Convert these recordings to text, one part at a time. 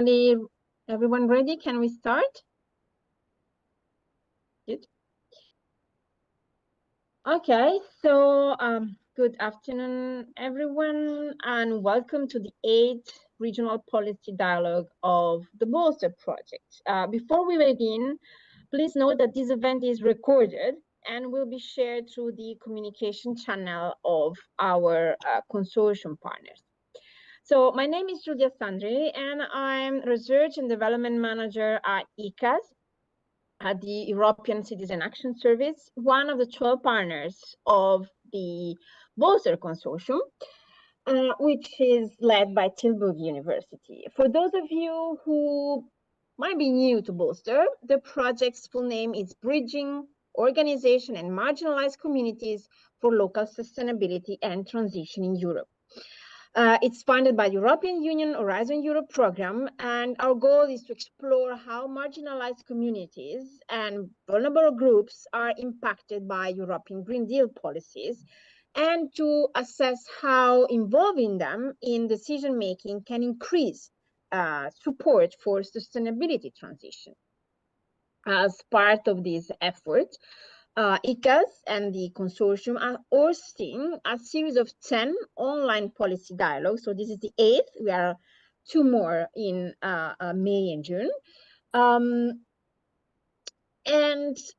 Everyone ready? Can we start? Good. Okay, so good afternoon, everyone, and welcome to the 8th Regional Policy Dialogue of the Bolster Project. Before we begin, please note that this event is recorded and will be shared through the communication channel of our consortium partners. So my name is Giulia Sandri, and I'm Research and Development Manager at ICAS, at the European Citizen Action Service, one of the 12 partners of the Bolster Consortium, which is led by Tilburg University. For those of you who might be new to Bolster, the project's full name is Bridging Organization and Marginalized Communities for Local Sustainability and Transition in Europe. It's funded by the European Union Horizon Europe program, and our goal is to explore how marginalized communities and vulnerable groups are impacted by European Green Deal policies, and to assess how involving them in decision-making can increase support for sustainability transition. As part of this effort, ICAS and the consortium are hosting a series of 10 online policy dialogues. So this is the 8th. We are 2 more in May and June. And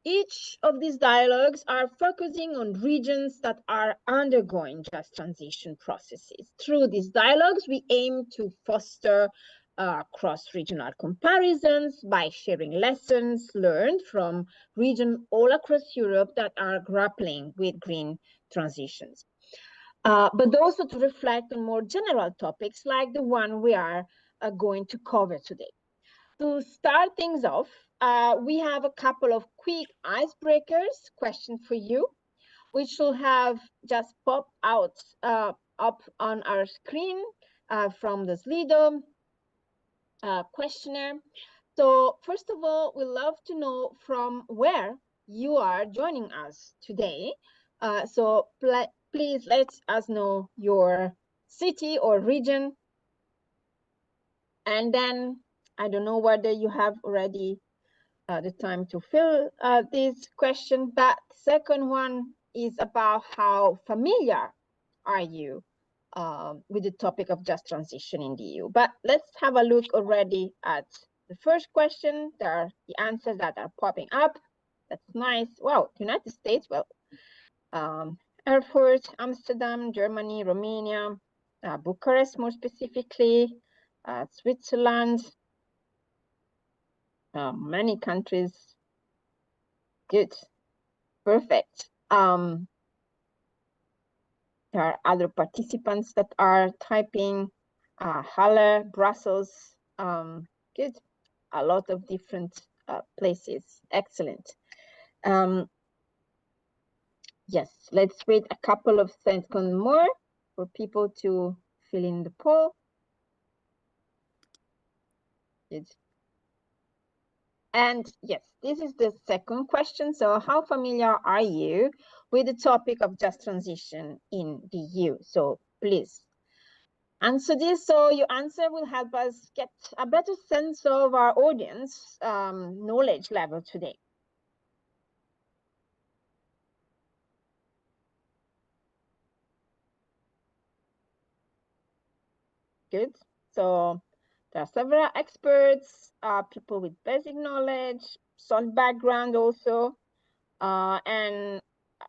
each of these dialogues are focusing on regions that are undergoing just transition processes. Through these dialogues, we aim to foster cross-regional comparisons by sharing lessons learned from regions all across Europe that are grappling with green transitions. But also to reflect on more general topics like the one we are going to cover today. To start things off, we have a couple of quick icebreakers questions for you, which will have just popped out up on our screen from the Slido questionnaire. So first of all, we'd love to know from where you are joining us today. So please let us know your city or region. And then I don't know whether you have already the time to fill this question, but second one is about how familiar are you with the topic of just transition in the EU. But let's have a look already at the first question. There are the answers that are popping up. That's nice. Wow, United States, well, Erfurt, Amsterdam, Germany, Romania, Bucharest more specifically, Switzerland, many countries. Good, perfect. There are other participants that are typing, Halle, Brussels, good, a lot of different places, excellent. Yes, let's wait a couple of seconds more for people to fill in the poll. Good. And yes, this is the second question. So how familiar are you with the topic of just transition in the EU? So please answer this. So your answer will help us get a better sense of our audience knowledge level today. Good. So there are several experts, people with basic knowledge, solid background also, and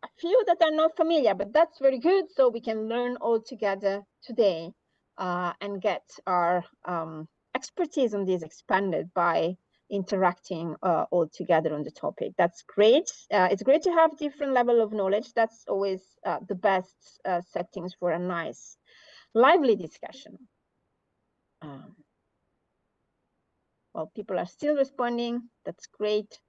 a few that are not familiar, but that's very good. So we can learn all together today and get our expertise on this expanded by interacting all together on the topic. That's great. It's great to have different level of knowledge. That's always the best settings for a nice, lively discussion. Well, people are still responding. That's great.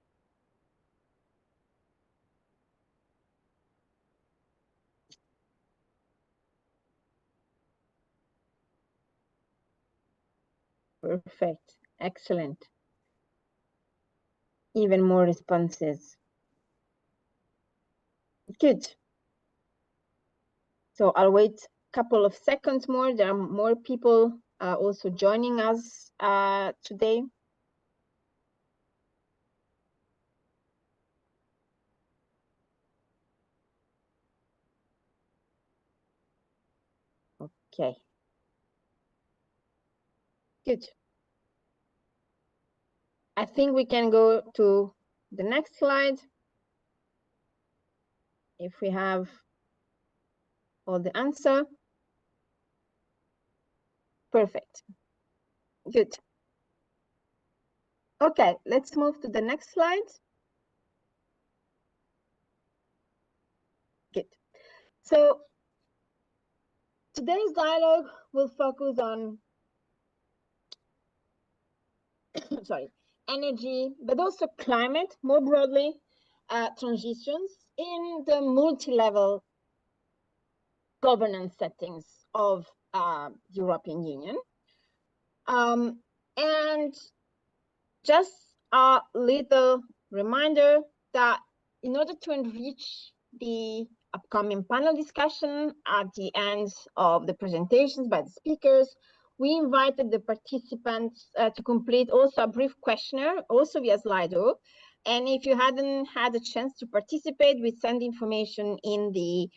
Perfect. Excellent. Even more responses. Good. So I'll wait a couple of seconds more. There are more people also joining us today. Okay. Good. I think we can go to the next slide. If we have all the answer. Perfect. Good. Okay, let's move to the next slide. Good. So today's dialogue will focus on sorry, energy, but also climate more broadly, transitions in the multi-level governance settings of European Union. And just a little reminder that in order to enrich the upcoming panel discussion at the end of the presentations by the speakers, we invited the participants to complete also a brief questionnaire, also via Slido. And if you hadn't had a chance to participate, we send information in the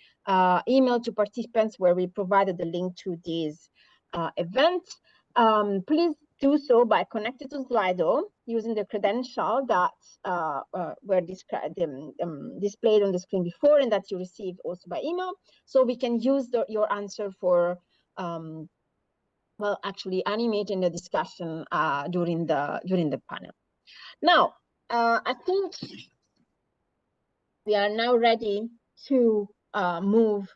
email to participants where we provided the link to this event. Please do so by connecting to Slido using the credential that were displayed on the screen before and that you received also by email. So we can use your answer for, well, actually animating the discussion during the panel. Now, I think we are now ready to move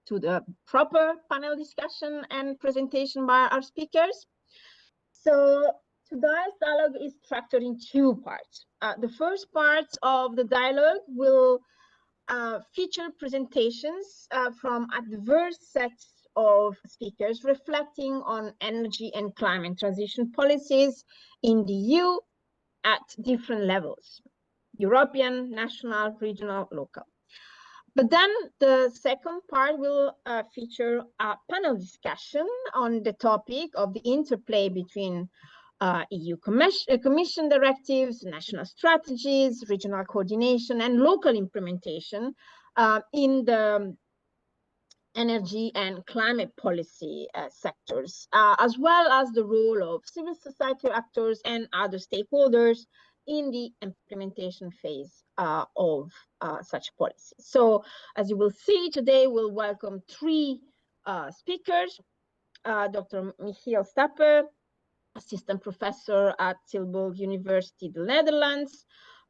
to the proper panel discussion and presentation by our speakers. So today's dialogue is structured in two parts. The first part of the dialogue will feature presentations from a diverse sets of speakers reflecting on energy and climate transition policies in the EU at different levels: European, national, regional, local. But then the second part will feature a panel discussion on the topic of the interplay between EU Commission directives, national strategies, regional coordination, and local implementation in the energy and climate policy sectors, as well as the role of civil society actors and other stakeholders in the implementation phase of such policies. So as you will see today, we'll welcome three speakers: Dr. Michiel Stapper, assistant professor at Tilburg University, the Netherlands;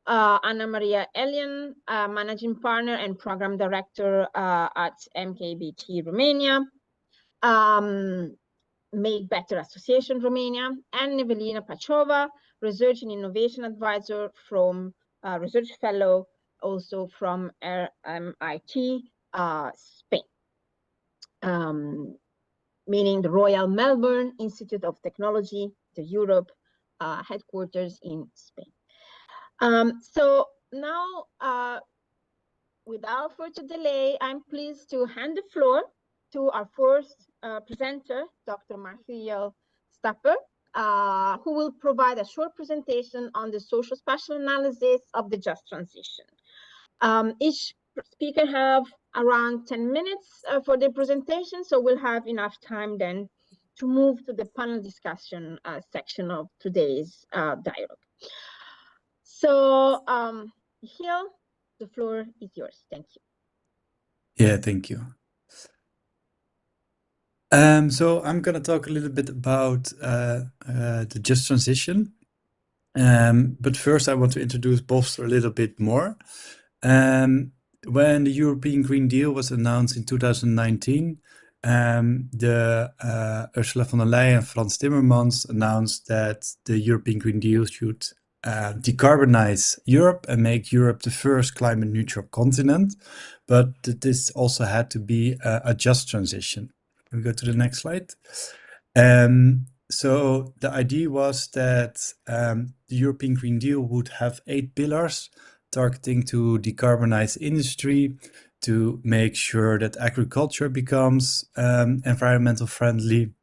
Anna Maria Elian, managing partner and program director at MKBT Romania, Make Better Association Romania; and Evelina Pachova, research and innovation advisor from research fellow also from RMIT Spain, meaning the Royal Melbourne Institute of Technology, the Europe headquarters in Spain. So now, without further delay, I'm pleased to hand the floor to our first presenter, Dr. Michiel Stapper, who will provide a short presentation on the social spatial analysis of the just transition. Each speaker have around 10 minutes for the presentation, so we'll have enough time then to move to the panel discussion section of today's dialogue. So, Michiel, the floor is yours. Thank you. Yeah, thank you. So I'm going to talk a little bit about the just transition. But first, I want to introduce Bolster a little bit more. When the European Green Deal was announced in 2019, Ursula von der Leyen and Frans Timmermans announced that the European Green Deal should decarbonize Europe and make Europe the first climate neutral continent. But this also had to be a just transition. Can we go to the next slide? So the idea was that the European Green Deal would have 8 pillars targeting to decarbonize industry, to make sure that agriculture becomes environmental friendly,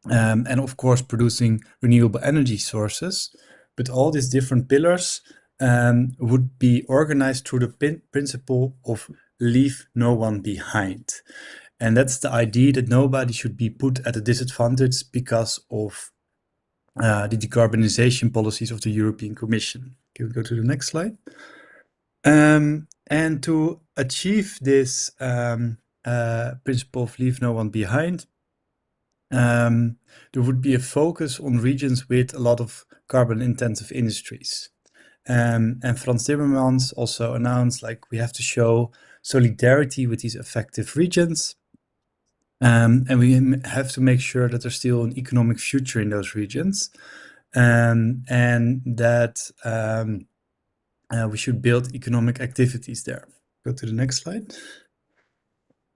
and of course producing renewable energy sources. But all these different pillars would be organized through the principle of leave no one behind. And that's the idea that nobody should be put at a disadvantage because of the decarbonization policies of the European Commission. Can we go to the next slide? And to achieve this principle of leave no one behind, there would be a focus on regions with a lot of carbon-intensive industries. And Frans Timmermans also announced, like, we have to show solidarity with these affected regions. And we have to make sure that there's still an economic future in those regions. And that we should build economic activities there. Go to the next slide.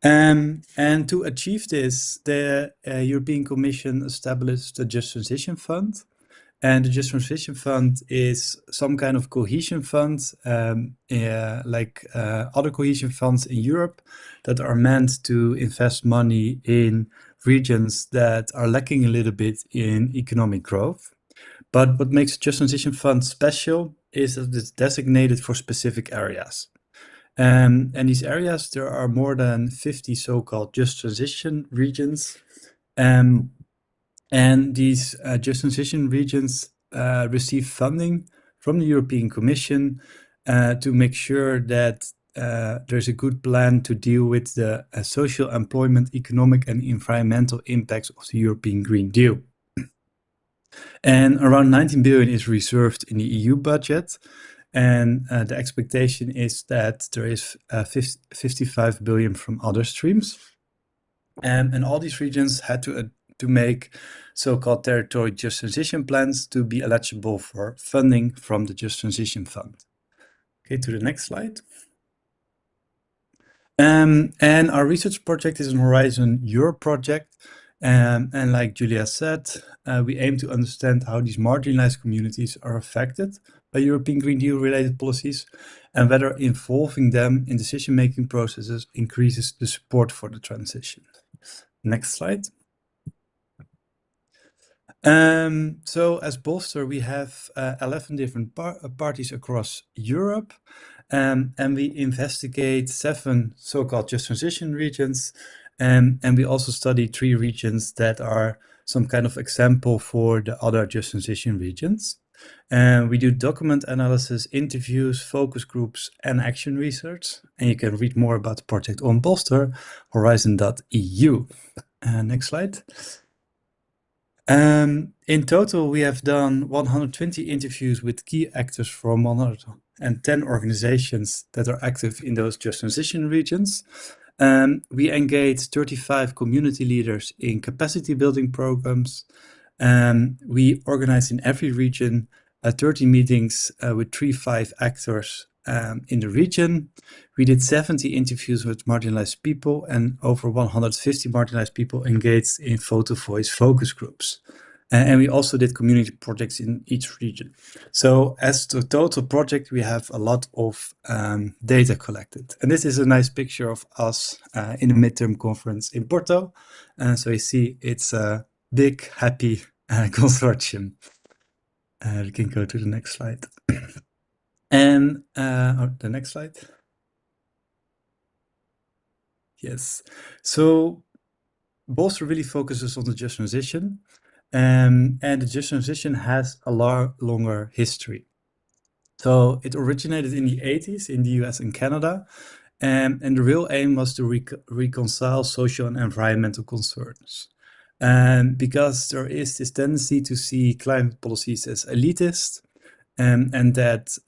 And to achieve this, the European Commission established the Just Transition Fund. And the Just Transition Fund is some kind of cohesion fund, like other cohesion funds in Europe, that are meant to invest money in regions that are lacking a little bit in economic growth. But what makes the Just Transition Fund special is that it's designated for specific areas. And these areas, there are more than 50 so-called Just Transition regions. And these Just Transition regions receive funding from the European Commission to make sure that there's a good plan to deal with the social, employment, economic, and environmental impacts of the European Green Deal. And around 19 billion is reserved in the EU budget. And the expectation is that there is 55 billion from other streams. And all these regions had to make so-called territory just transition plans to be eligible for funding from the Just Transition Fund. Okay, to the next slide. And our research project is an Horizon Europe project. And like Julia said, we aim to understand how these marginalized communities are affected by European Green Deal related policies and whether involving them in decision-making processes increases the support for the transition. Next slide. So as Bolster, we have 11 different parties across Europe, and we investigate 7 so-called just transition regions, and we also study 3 regions that are some kind of example for the other just transition regions. And we do document analysis, interviews, focus groups, and action research. And you can read more about the project on bolster-horizon.eu. Next slide. In total, we have done 120 interviews with key actors from 110 organizations that are active in those just transition regions. We engage 35 community leaders in capacity building programs. We organize in every region 30 meetings with 3-5 actors in the region. We did 70 interviews with marginalized people, and over 150 marginalized people engaged in photo voice focus groups. And we also did community projects in each region. So as the total project, we have a lot of data collected. And this is a nice picture of us in a midterm conference in Porto. So you see it's a big, happy consortium. We can go to the next slide. And the next slide. Yes. So Bolster really focuses on the just transition. And the just transition has a longer history. So it originated in the 80s in the US and Canada. And the real aim was to reconcile social and environmental concerns. Because there is this tendency to see climate policies as elitist, and that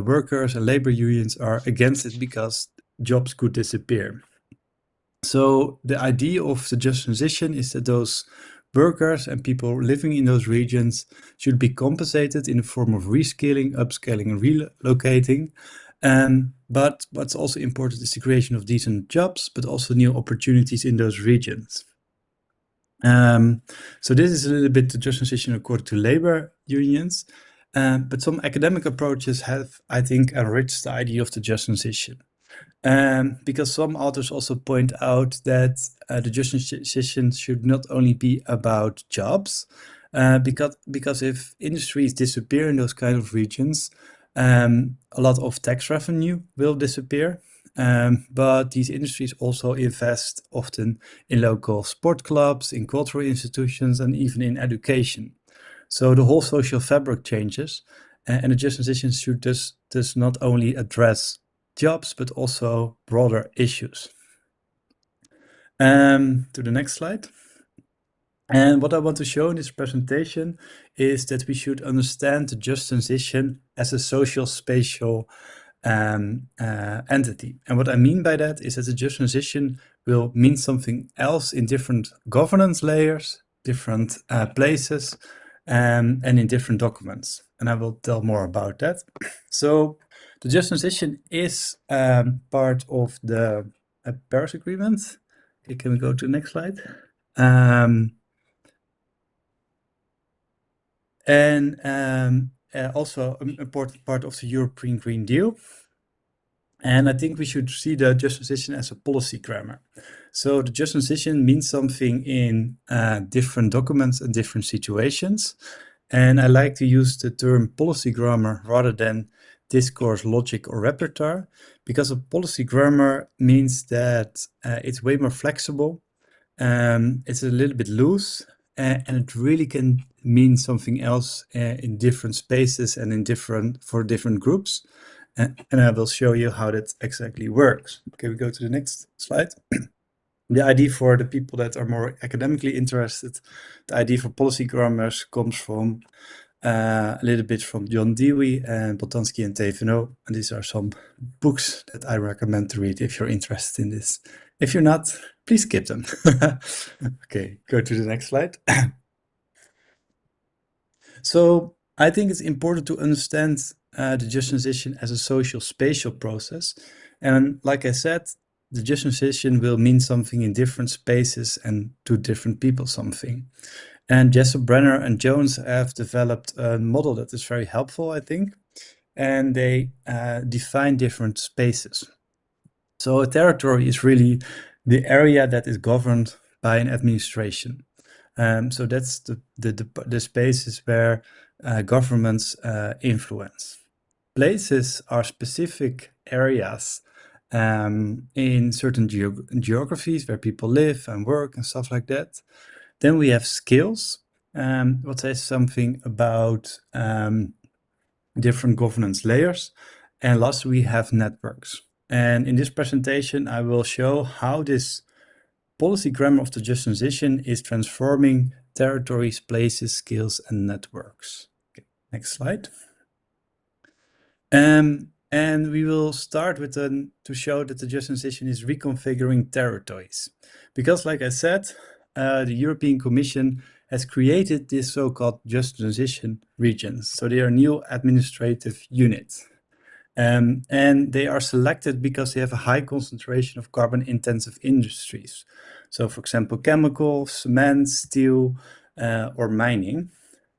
workers and labor unions are against it because jobs could disappear. So the idea of the just transition is that those workers and people living in those regions should be compensated in the form of reskilling, upscaling, and relocating. But what's also important is the creation of decent jobs, but also new opportunities in those regions. So this is a little bit the just transition according to labor unions. But some academic approaches have, I think, enriched the idea of the just transition. Because some authors also point out that the just transition should not only be about jobs, because if industries disappear in those kind of regions, a lot of tax revenue will disappear. But these industries also invest often in local sport clubs, in cultural institutions, and even in education. So the whole social fabric changes, and the just transition should thus not only address jobs, but also broader issues. To the next slide. And what I want to show in this presentation is that we should understand the just transition as a social spatial entity. And what I mean by that is that the just transition will mean something else in different governance layers, different places, and in different documents. And I will tell more about that. So the just transition is part of the Paris Agreement. Okay, can we go to the next slide? Also an important part of the European Green Deal. And I think we should see the just transition as a policy grammar. So the just transition means something in different documents and different situations. And I like to use the term policy grammar rather than discourse, logic, or repertoire, because a policy grammar means that it's way more flexible. It's a little bit loose, and it really can mean something else in different spaces and for different groups. And I will show you how that exactly works. Okay, we go to the next slide. The idea for the people that are more academically interested, the idea for policy grammars comes from a little bit from John Dewey and Boltanski and Thévenot. And these are some books that I recommend to read if you're interested in this. If you're not, please skip them. Okay, go to the next slide. So I think it's important to understand the just transition as a social spatial process. And like I said, the just transition will mean something in different spaces and to different people something. And Jessup, Brenner, and Jones have developed a model that is very helpful, I think. And they define different spaces. So a territory is really the area that is governed by an administration. So that's the spaces where governments influence. Places are specific areas in certain geographies where people live and work and stuff like that. Then we have skills, what says something about different governance layers. And last, we have networks. And in this presentation, I will show how this policy grammar of the just transition is transforming territories, places, skills, and networks. Okay, next slide. And we will start with to show that the just transition is reconfiguring territories. Because like I said, the European Commission has created this so-called just transition regions. So they are new administrative units. And they are selected because they have a high concentration of carbon-intensive industries. So, for example, chemicals, cement, steel, or mining.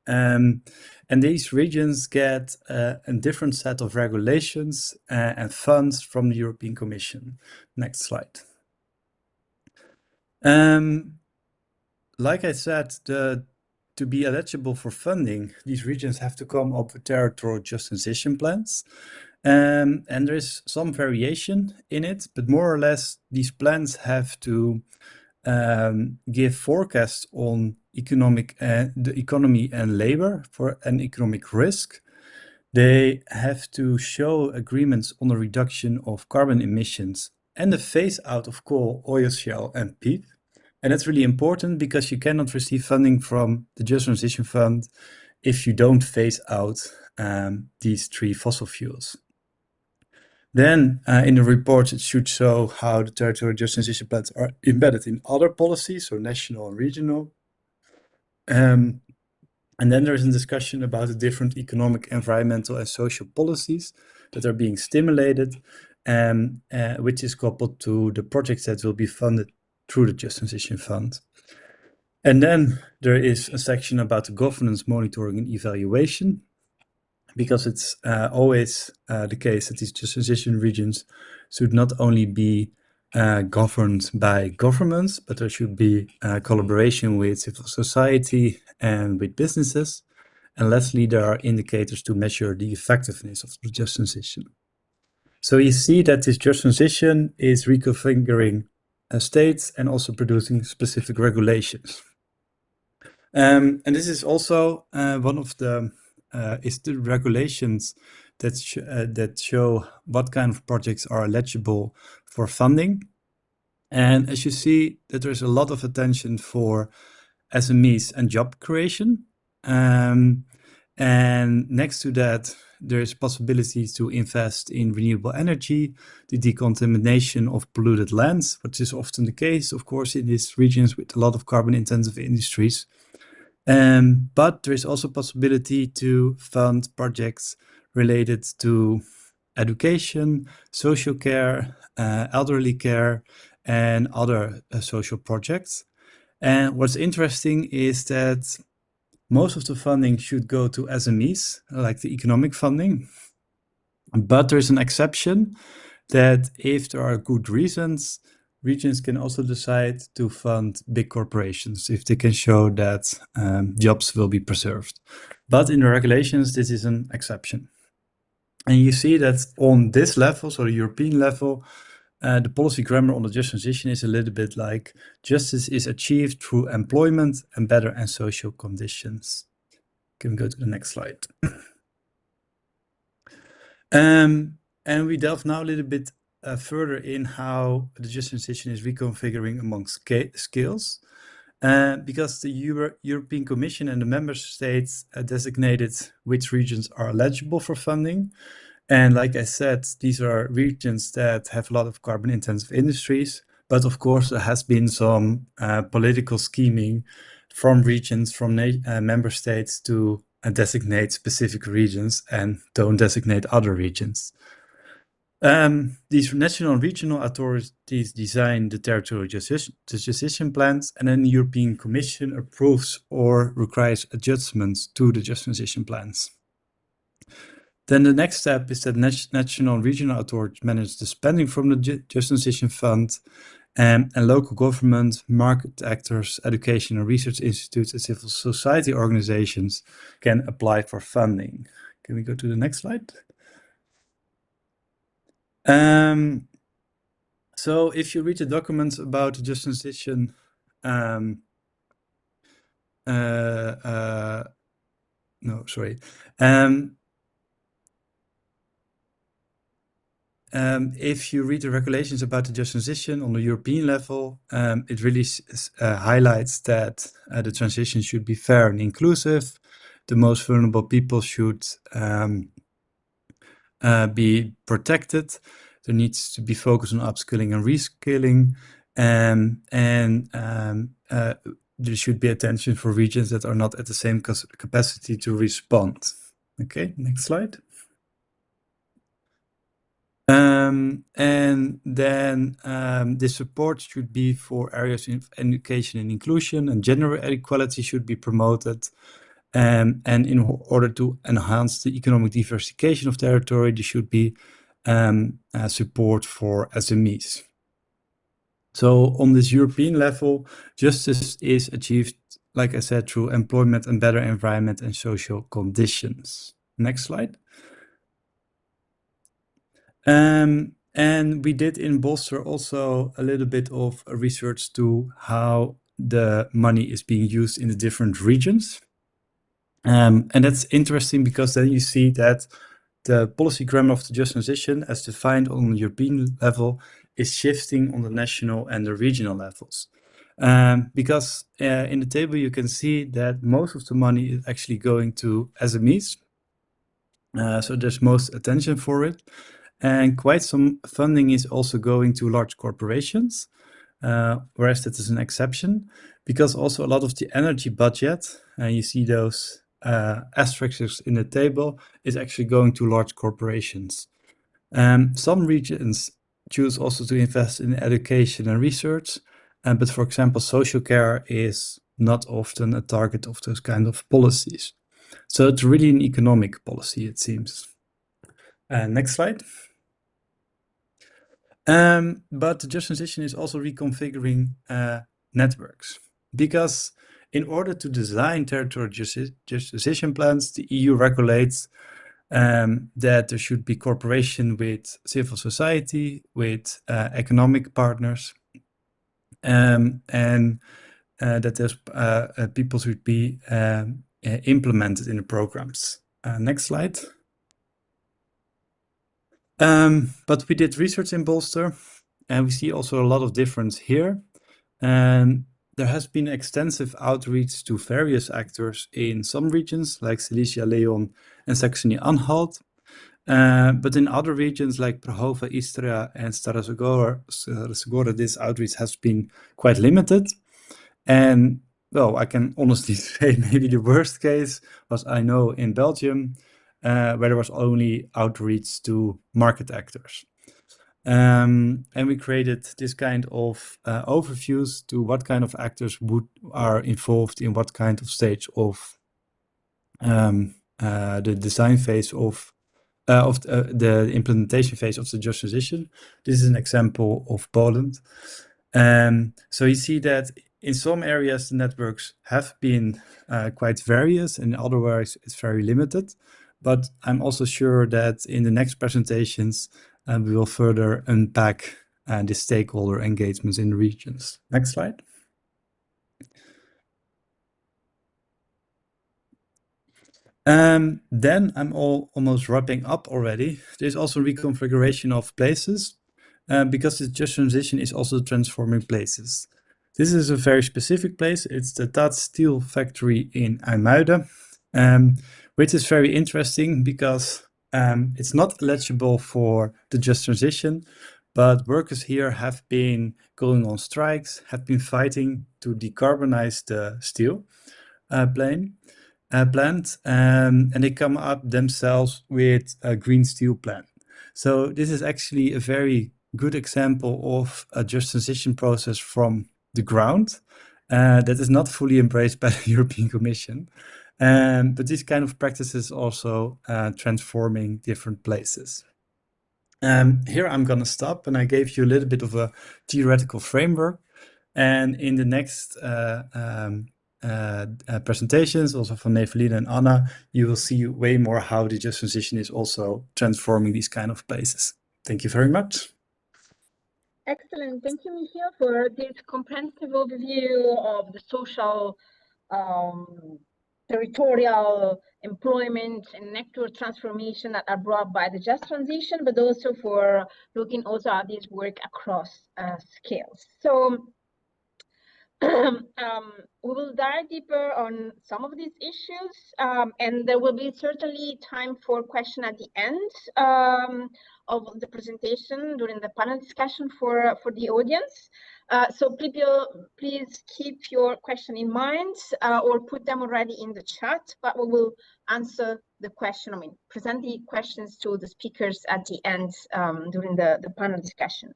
And these regions get a different set of regulations and funds from the European Commission. Next slide. Like I said, to be eligible for funding, these regions have to come up with territorial just transition plans. And there is some variation in it, but more or less, these plans have to give forecasts on the economy and labor for an economic risk. They have to show agreements on the reduction of carbon emissions and the phase out of coal, oil, shale, and peat. And that's really important because you cannot receive funding from the Just Transition Fund if you don't phase out these three fossil fuels. Then in the report, it should show how the territorial just transition plans are embedded in other policies, so national and regional. And then there's a discussion about the different economic, environmental, and social policies that are being stimulated, which is coupled to the projects that will be funded through the Just Transition Fund. And then there is a section about the governance, monitoring, and evaluation, because it's always the case that these just transition regions should not only be governed by governments, but there should be collaboration with civil society and with businesses. And lastly, there are indicators to measure the effectiveness of the just transition. So you see that this just transition is reconfiguring states and also producing specific regulations. And this is also one of the regulations that show what kind of projects are eligible for funding. And as you see, that there's a lot of attention for SMEs and job creation. And next to that, there is possibilities to invest in renewable energy, the decontamination of polluted lands, which is often the case, of course, in these regions with a lot of carbon-intensive industries. But there is also possibility to fund projects related to education, social care, elderly care, and other social projects. And what's interesting is that most of the funding should go to SMEs, like the economic funding. But there's an exception that if there are good reasons, regions can also decide to fund big corporations if they can show that jobs will be preserved. But in the regulations, this is an exception. And you see that on this level, so the European level, the policy grammar on the just transition is a little bit like justice is achieved through employment and better and social conditions. Can we go to the next slide? And we delve now a little bit further in how the just transition is reconfiguring among skills. Because the European Commission and the member states designated which regions are eligible for funding. And like I said, these are regions that have a lot of carbon-intensive industries. But of course, there has been some political scheming from regions, from member states to designate specific regions and don't designate other regions. These national and regional authorities design the territorial transition plans, and then the European Commission approves or requires adjustments to the just transition plans. Then the next step is that national and regional authorities manage the spending from the just transition fund, and local government, market actors, education and research institutes, and civil society organizations can apply for funding. Can we go to the next slide? So if you read the documents about the just transition, if you read the regulations about the just transition on the European level, it really highlights that the transition should be fair and inclusive. The most vulnerable people should be protected. There needs to be focus on upskilling and reskilling, and there should be attention for regions that are not at the same capacity to respond. Okay, next slide. And then the support should be for areas of education and inclusion, and gender equality should be promoted. And in order to enhance the economic diversification of territory, there should be support for SMEs. So on this European level, justice is achieved, like I said, through employment and better environment and social conditions. Next slide. And we did in Bolster also a little bit of research to how the money is being used in the different regions. And that's interesting because then you see that the policy grammar of the just transition, as defined on the European level, is shifting on the national and the regional levels. Because in the table you can see that most of the money is actually going to SMEs. So there's most attention for it. And quite some funding is also going to large corporations, whereas that is an exception, because also a lot of the energy budget, and you see those asterisks in the table, is actually going to large corporations. Some regions choose also to invest in education and research, but for example, social care is not often a target of those kind of policies. So it's really an economic policy, it seems. Next slide. But the just transition is also reconfiguring networks, because in order to design territorial just transition plans, the EU regulates that there should be cooperation with civil society, with economic partners, and that those people should be implemented in the programs. Next slide. But we did research in Bolster, and we see also a lot of difference here. And there has been extensive outreach to various actors in some regions, like Silesia, Leon, and Saxony-Anhalt. But in other regions like Prahova, Istria, and Stara Zagora, this outreach has been quite limited. And well, I can honestly say maybe the worst case was, I know, in Belgium, where there was only outreach to market actors. And we created this kind of overviews to what kind of actors are involved in what kind of stage of the design phase of the implementation phase of the just transition. This is an example of Poland. So you see that in some areas the networks have been quite various, and otherwise it's very limited. But I'm also sure that in the next presentations we will further unpack the stakeholder engagements in the regions. Next slide. Then I'm almost wrapping up already. There's also reconfiguration of places, because the just transition is also transforming places. This is a very specific place. It's the Tat Steel Factory in IJmuiden, which is very interesting because it's not eligible for the just transition, but workers here have been going on strikes, have been fighting to decarbonize the steel plant, and they come up themselves with a green steel plan. So this is actually a very good example of a just transition process from the ground that is not fully embraced by the European Commission. But these kind of practices also transforming different places. Here I'm going to stop, and I gave you a little bit of a theoretical framework. And in the next presentations, also from Neveline and Anna, you will see way more how the just transition is also transforming these kind of places. Thank you very much. Excellent. Thank you, Michiel, for this comprehensive overview of the social, territorial, employment, and network transformation that are brought by the just transition, but also for looking also at this work across scales. So we will dive deeper on some of these issues, and there will be certainly time for question at the end of the presentation during the panel discussion for the audience. So please keep your question in mind or put them already in the chat, but we will answer the question, present the questions to the speakers at the end during the panel discussion.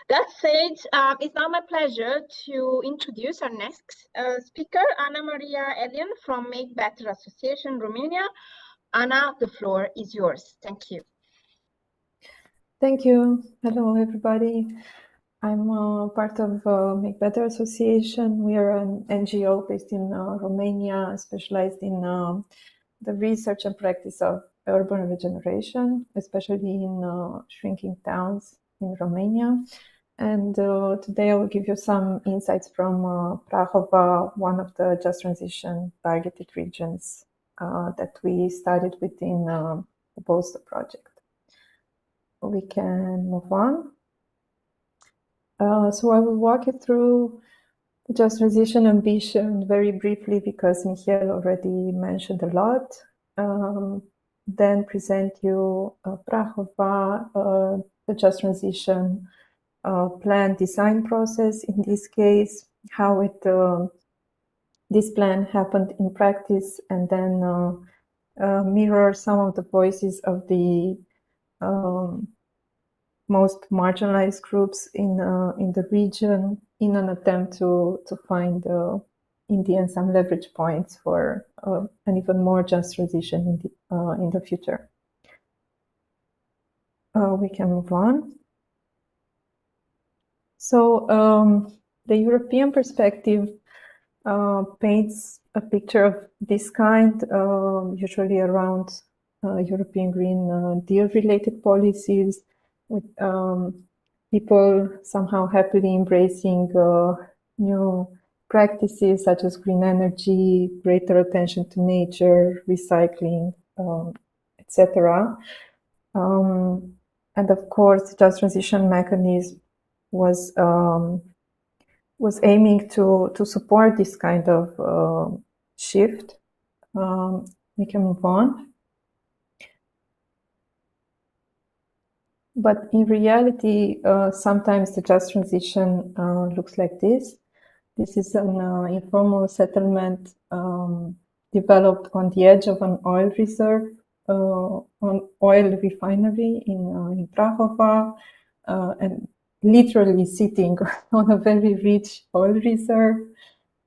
That said, it's now my pleasure to introduce our next speaker, Ana Maria Elian from Make Better Association, Romania. Ana, the floor is yours. Thank you. Thank you. Hello, everybody. I'm part of Make Better Association. We are an NGO based in Romania, specialized in the research and practice of urban regeneration, especially in shrinking towns in Romania. And today I will give you some insights from Prahova, one of the just transition targeted regions that we studied within the Bolster project. We can move on. So I will walk you through the just transition ambition very briefly because Michiel already mentioned a lot. Then present you Prahova, the just transition plan design process. In this case, how this plan happened in practice, and then mirror some of the voices of the most marginalized groups in the region in an attempt to find in the end, some leverage points for an even more just transition in the future. We can move on. So the European perspective paints a picture of this kind, usually around European Green Deal-related policies, with people somehow happily embracing new practices such as green energy, greater attention to nature, recycling, etc. And of course, the just transition mechanism was aiming to support this kind of shift. We can move on. But in reality, sometimes the just transition looks like this. This is an informal settlement developed on the edge of an oil reserve, on oil refinery in Prahova, and literally sitting on a very rich oil reserve.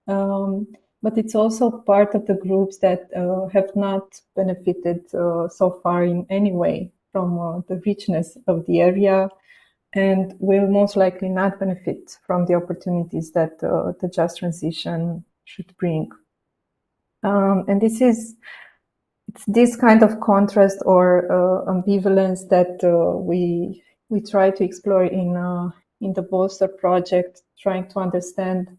But it's also part of the groups that have not benefited so far in any way from the richness of the area, and will most likely not benefit from the opportunities that the just transition should bring. And it's this kind of contrast or ambivalence that we try to explore in the Bolster project, trying to understand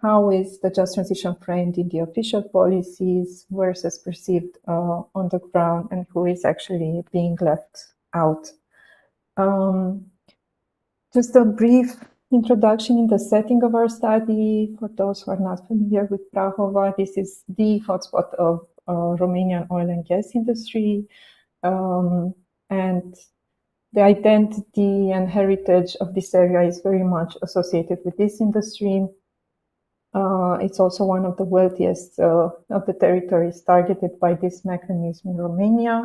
how is the just transition framed in the official policies versus perceived on the ground, and who is actually being left out. Just a brief introduction in the setting of our study. For those who are not familiar with Prahova, this is the hotspot of Romanian oil and gas industry. And the identity and heritage of this area is very much associated with this industry. It's also one of the wealthiest of the territories targeted by this mechanism in Romania,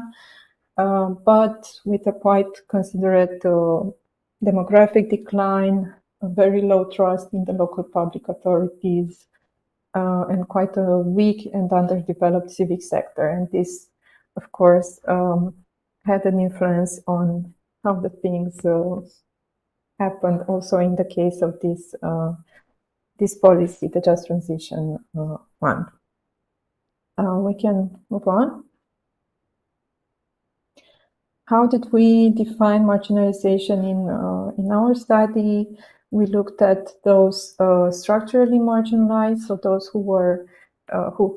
but with a quite considerate demographic decline, a very low trust in the local public authorities, and quite a weak and underdeveloped civic sector. And this, of course, had an influence on how the things happened also in the case of this policy, the just transition one. We can move on. How did we define marginalization in our study? We looked at those structurally marginalized, so those who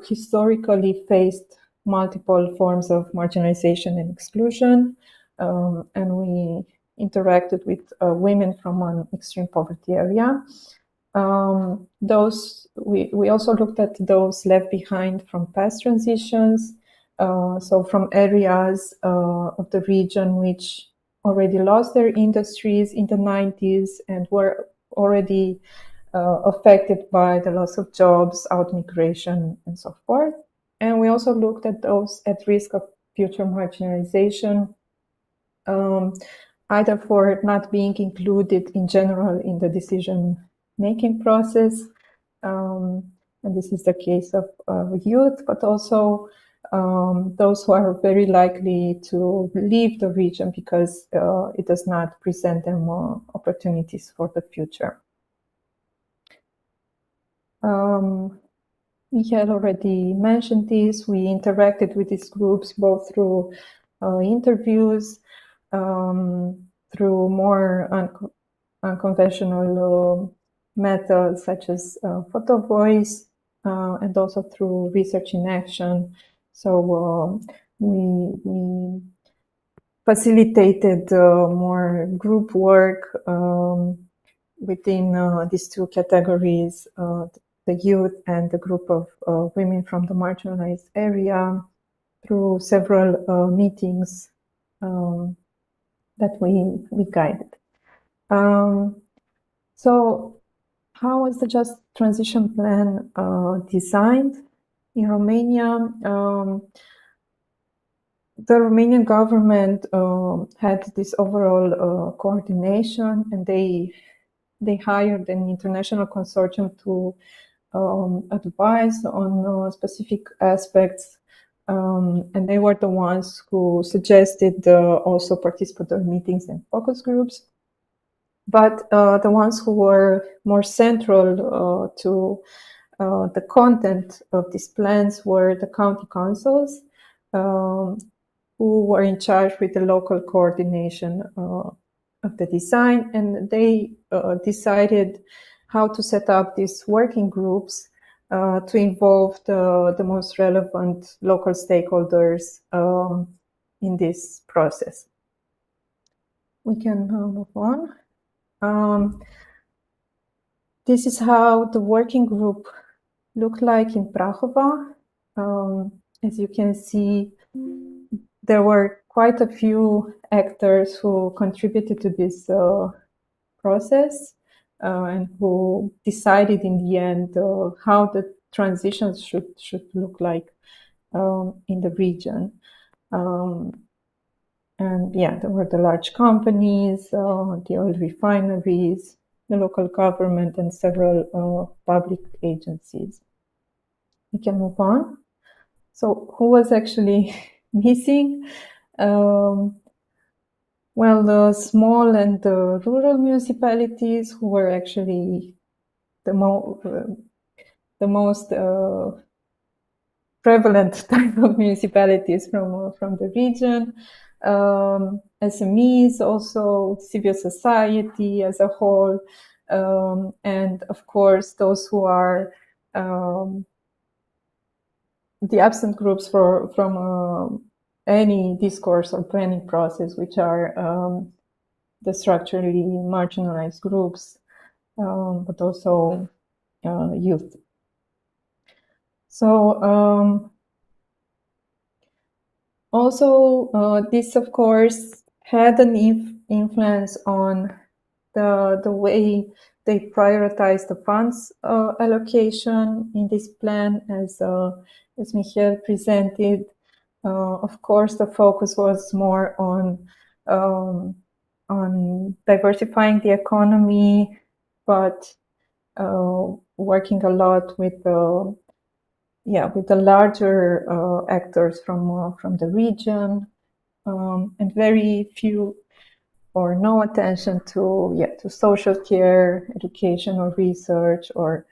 historically faced multiple forms of marginalization and exclusion, and we interacted with women from an extreme poverty area. We also looked at those left behind from past transitions, so from areas of the region which already lost their industries in the 90s and were already affected by the loss of jobs, out-migration, and so forth. And we also looked at those at risk of future marginalization, either for not being included in general in the decision-making process, and this is the case of youth, but also those who are very likely to leave the region because it does not present them opportunities for the future. We had already mentioned this. We interacted with these groups both through interviews, through more unconventional methods such as photo voice, and also through research in action. So we facilitated more group work within these two categories, the youth and the group of women from the marginalized area, through several meetings that we guided. So how was the Just Transition Plan designed in Romania? The Romanian government had this overall coordination, and they hired an international consortium to advice on specific aspects. And they were the ones who suggested also participatory meetings and focus groups. But the ones who were more central to the content of these plans were the county councils, who were in charge with the local coordination of the design, and they decided how to set up these working groups to involve the most relevant local stakeholders in this process. We can move on. This is how the working group looked like in Prahova. As you can see, there were quite a few actors who contributed to this process and who decided in the end how the transitions should look like in the region. And yeah, there were the large companies, the oil refineries, the local government, and several public agencies. We can move on. So who was actually missing? Well, the small and the rural municipalities, who were actually the most prevalent type of municipalities from the region. SMEs, also civil society as a whole, and of course those who are the absent groups from any discourse or planning process, which are the structurally marginalized groups, but also youth. So also this, of course, had an influence on the way they prioritize the funds allocation in this plan, as Michael presented. Of course, the focus was more on diversifying the economy, but working a lot with the larger actors from the region, and very few or no attention to social care, education, or research, or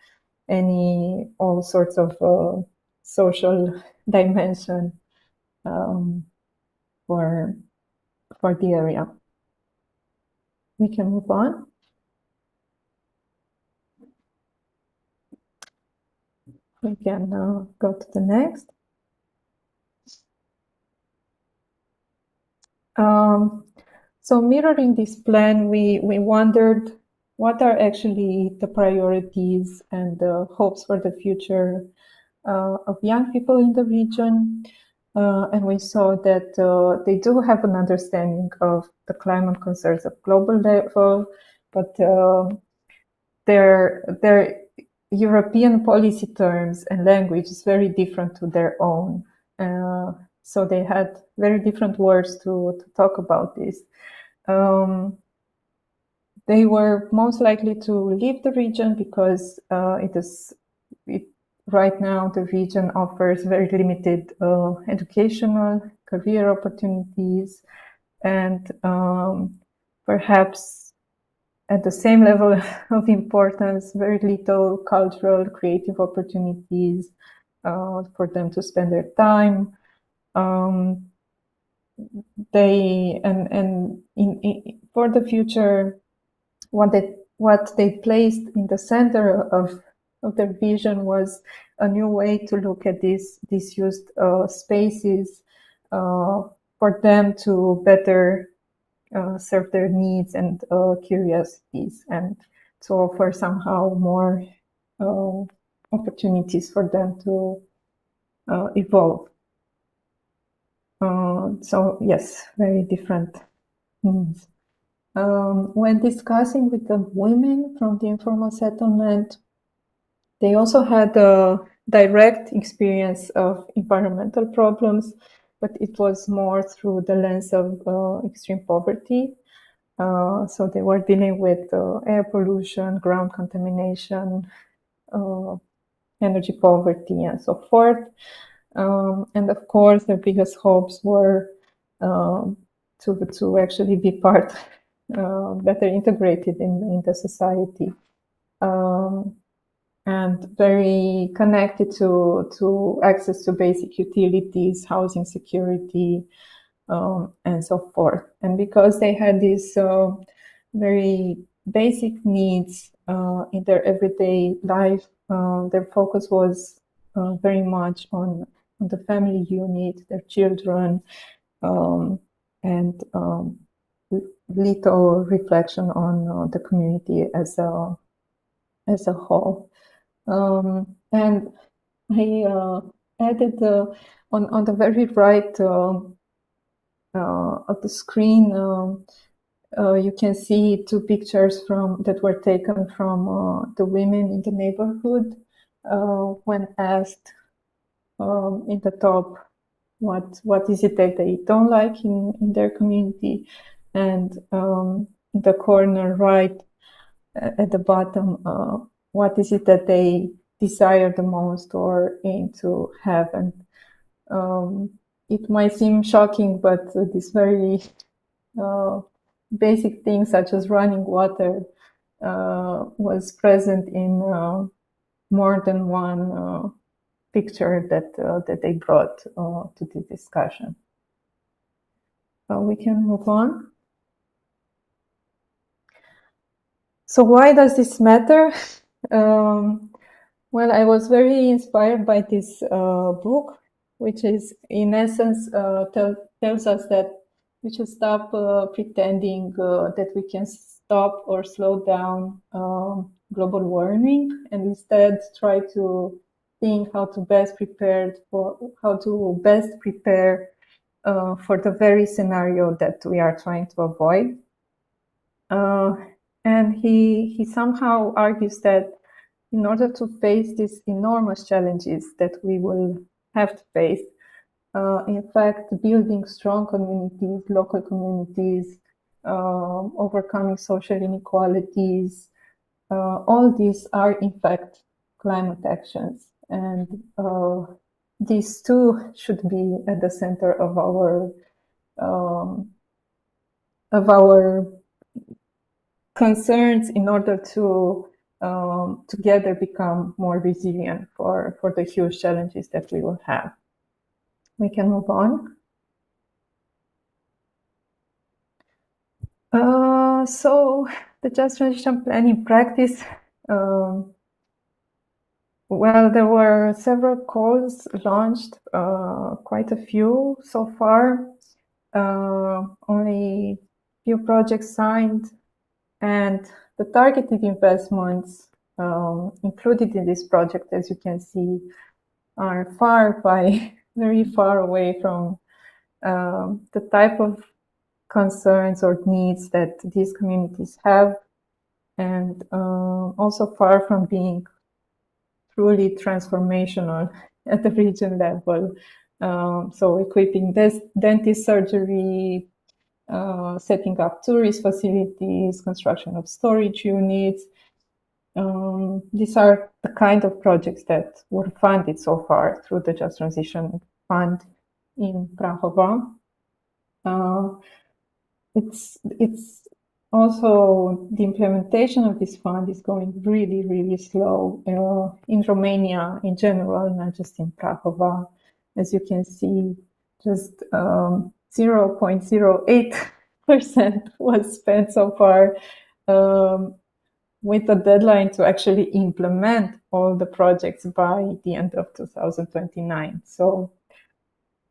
all sorts of social dimension for the area. We can move on. We can go to the next. So mirroring this plan, we wondered what are actually the priorities and the hopes for the future of young people in the region. And we saw that they do have an understanding of the climate concerns at global level, but their European policy terms and language is very different to their own. So they had very different words to talk about this. They were most likely to leave the region because right now the region offers very limited educational career opportunities, and perhaps at the same level of importance, very little cultural, creative opportunities for them to spend their time. For the future, what they placed in the center of their vision was a new way to look at these disused spaces for them to better serve their needs and curiosities, and to offer somehow more opportunities for them to evolve. So yes, very different needs. When discussing with the women from the informal settlement, they also had a direct experience of environmental problems, but it was more through the lens of extreme poverty. So they were dealing with air pollution, ground contamination, energy poverty, and so forth. And of course, their biggest hopes were to actually be part, better integrated in the society, and very connected to access to basic utilities, housing security, and so forth. And because they had these very basic needs in their everyday life, their focus was very much on the family unit, their children, and little reflection on the community as a whole. And I added on the very right of the screen, you can see two pictures that were taken from the women in the neighborhood when asked in the top what is it that they don't like in their community, and in the corner right at the bottom, what is it that they desire the most or aim to have. And it might seem shocking, but this very basic things such as running water was present in more than one picture that they brought to the discussion. We can move on. So why does this matter? Well, I was very inspired by this book, which is in essence tells us that we should stop pretending that we can stop or slow down global warming, and instead try to think how to best prepare for the very scenario that we are trying to avoid. And he somehow argues that in order to face these enormous challenges that we will have to face, in fact, building strong communities, local communities, overcoming social inequalities, all these are in fact climate actions. And these two should be at the center of our concerns in order to together become more resilient for the huge challenges that we will have. We can move on. So the Just Transition Plan in practice, well, there were several calls launched, quite a few so far, only few projects signed, and the targeted investments included in this project, as you can see, are very far away from the type of concerns or needs that these communities have, and also far from being truly transformational at the region level. So equipping dentist surgery, setting up tourist facilities, construction of storage units. These are the kind of projects that were funded so far through the Just Transition Fund in Prahova. It's also the implementation of this fund is going really, really slow in Romania in general, not just in Prahova. As you can see, just 0.08% was spent so far, with a deadline to actually implement all the projects by the end of 2029. So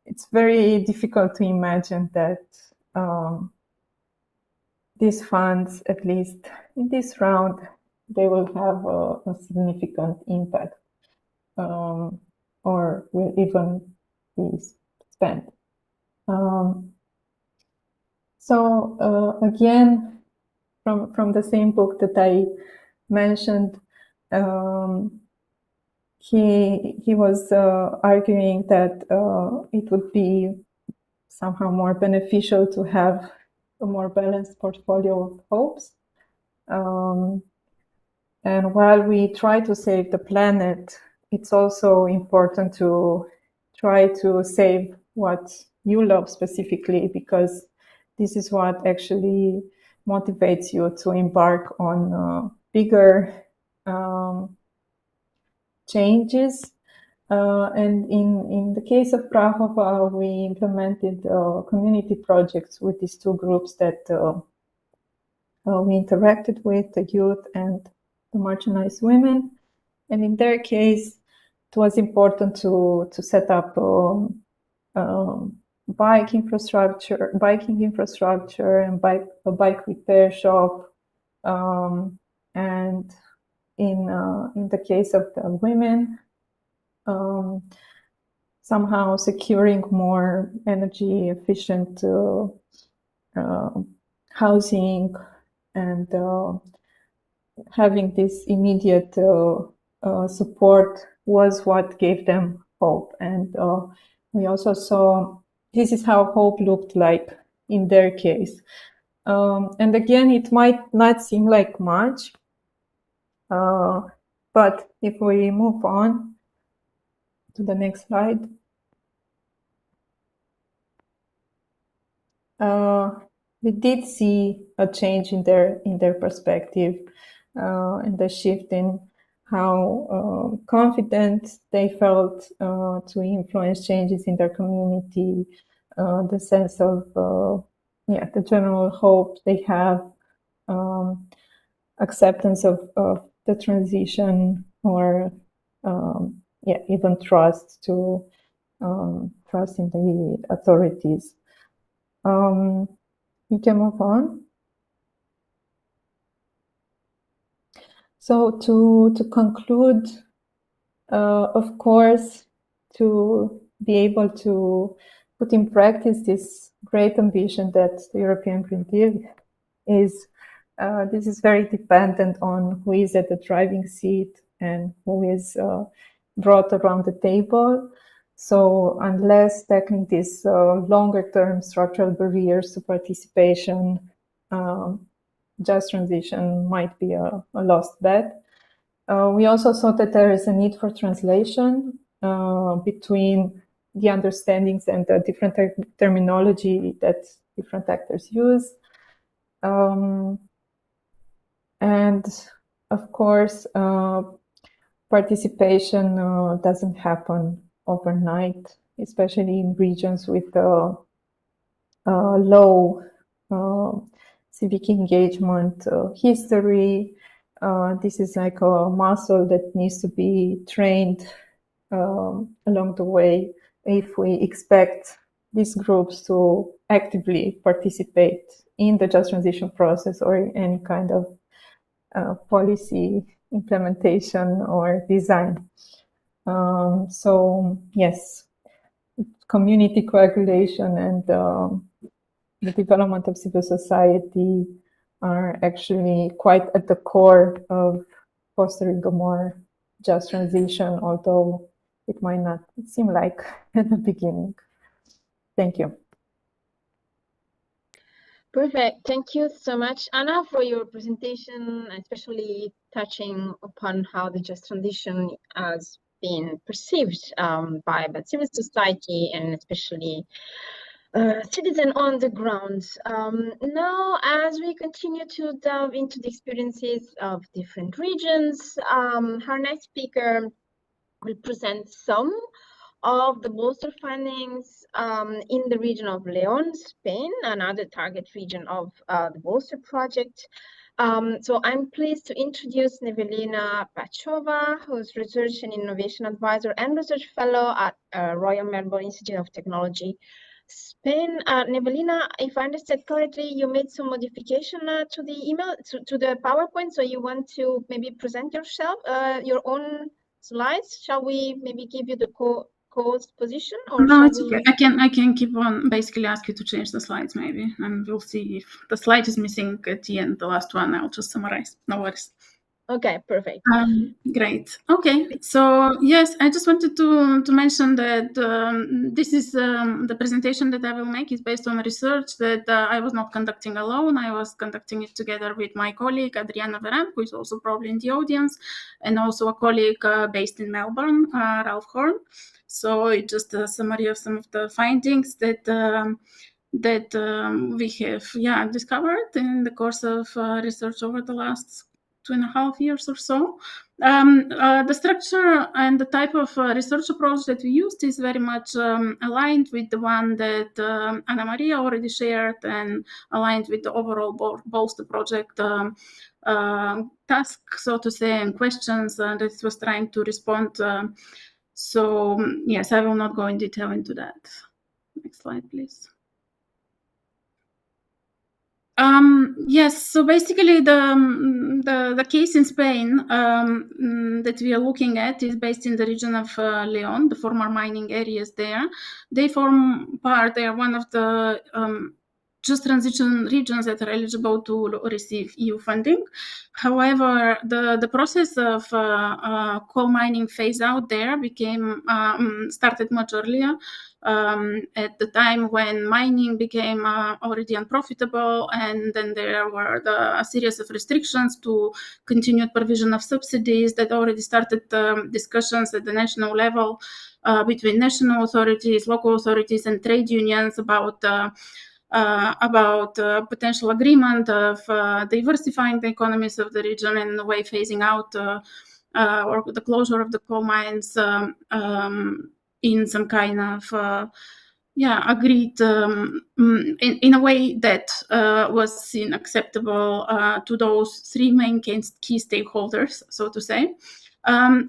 it's very difficult to imagine that these funds, at least in this round, they will have a significant impact, or will even be spent. So again, from the same book that I mentioned, he was arguing that it would be somehow more beneficial to have a more balanced portfolio of hopes. And while we try to save the planet, it's also important to try to save what you love specifically, because this is what actually motivates you to embark on bigger changes. And in the case of Prahova, we implemented community projects with these two groups that we interacted with, the youth and the marginalized women. And in their case, it was important to set up biking infrastructure, and a bike repair shop. And in the case of the women, somehow securing more energy efficient housing, and having this immediate support was what gave them hope. And we also saw this is how hope looked like in their case. And again, it might not seem like much, but if we move on to the next slide, we did see a change in their perspective, and a shift in how confident they felt to influence changes in their community, the sense of the general hope they have, acceptance of the transition, or even trust in the authorities. We can move on. So to conclude, of course, to be able to put in practice this great ambition that the European Green Deal is, this is very dependent on who is at the driving seat and who is brought around the table. So unless tackling these longer-term structural barriers to participation, just transition might be a lost bet. We also saw that there is a need for translation between the understandings and the different terminology that different actors use. And of course, participation doesn't happen overnight, especially in regions with low civic engagement history. This is like a muscle that needs to be trained along the way if we expect these groups to actively participate in the just transition process or in any kind of policy implementation or design. So yes, community coagulation and the development of civil society are actually quite at the core of fostering a more just transition, although it might not seem like at the beginning. Thank you. Perfect. Thank you so much, Anna, for your presentation, especially touching upon how the just transition has been perceived by civil society and especially citizen on the ground. Now, as we continue to delve into the experiences of different regions, our next speaker will present some of the bolster findings in the region of Leon, Spain, another target region of the bolster project. So I'm pleased to introduce Nevelina Pachova, who's Research and Innovation Advisor and Research Fellow at Royal Melbourne Institute of Technology, Spain. Nevelina, if I understand correctly, you made some modification to the email, to the PowerPoint, so you want to maybe present yourself, your own slides. Shall we maybe give you the co-host position, or no, it's okay. I can keep on. Basically, ask you to change the slides maybe, and we'll see if the slide is missing at the end. The last one, I'll just summarize. No worries. Okay, perfect. Great. Okay, so yes, I just wanted to mention that this is the presentation that I will make is based on research that I was not conducting alone. I was conducting it together with my colleague Adriana Veran, who is also probably in the audience, and also a colleague based in Melbourne, Ralph Horn. So it's just a summary of some of the findings that we have discovered in the course of research over the last 2.5 years or so. The structure and the type of research approach that we used is very much aligned with the one that Ana Maria already shared and aligned with the overall bolster project task, so to say, and questions that it was trying to respond. So yes, I will not go in detail into that. Next slide, please. Yes, so basically the case in Spain that we are looking at is based in the region of Leon, the former mining areas there. They are one of the just transition regions that are eligible to receive EU funding. However, the process of coal mining phase out there started much earlier. At the time when mining became already unprofitable, and then there were a series of restrictions to continued provision of subsidies that already started discussions at the national level between national authorities, local authorities, and trade unions about potential agreement of diversifying the economies of the region and in a way phasing out or the closure of the coal mines in some kind of agreed in a way that was seen acceptable to those three main key stakeholders, so to say.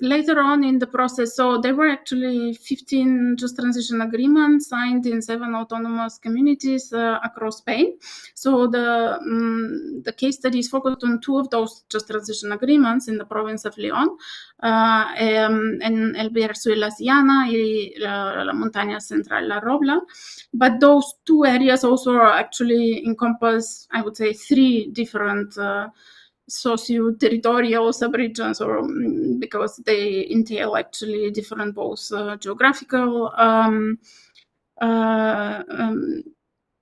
Later on in the process, so there were actually 15 just transition agreements signed in 7 autonomous communities across Spain. So the case study is focused on 2 of those just transition agreements in the province of León, en el Bierzo y la Sillana y la Montaña Central, La Robla. But those 2 areas also actually encompass, I would say, 3 different socio-territorial subregions, or because they entail actually different both geographical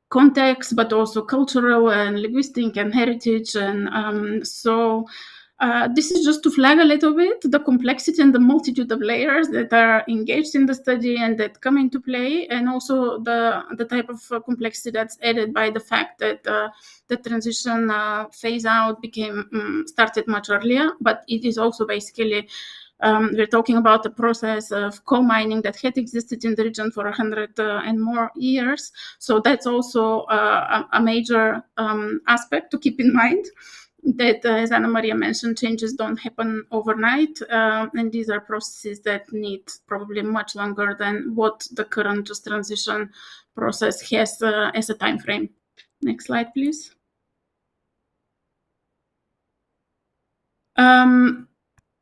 context, but also cultural and linguistic and heritage. And so this is just to flag a little bit the complexity and the multitude of layers that are engaged in the study and that come into play, and also the type of complexity that's added by the fact that the transition phase out started much earlier, but it is also basically we're talking about the process of coal mining that had existed in the region for 100 and more years. So that's also a major aspect to keep in mind, that, as Ana Maria mentioned, changes don't happen overnight, and these are processes that need probably much longer than what the current just transition process has as a time frame. Next slide, please.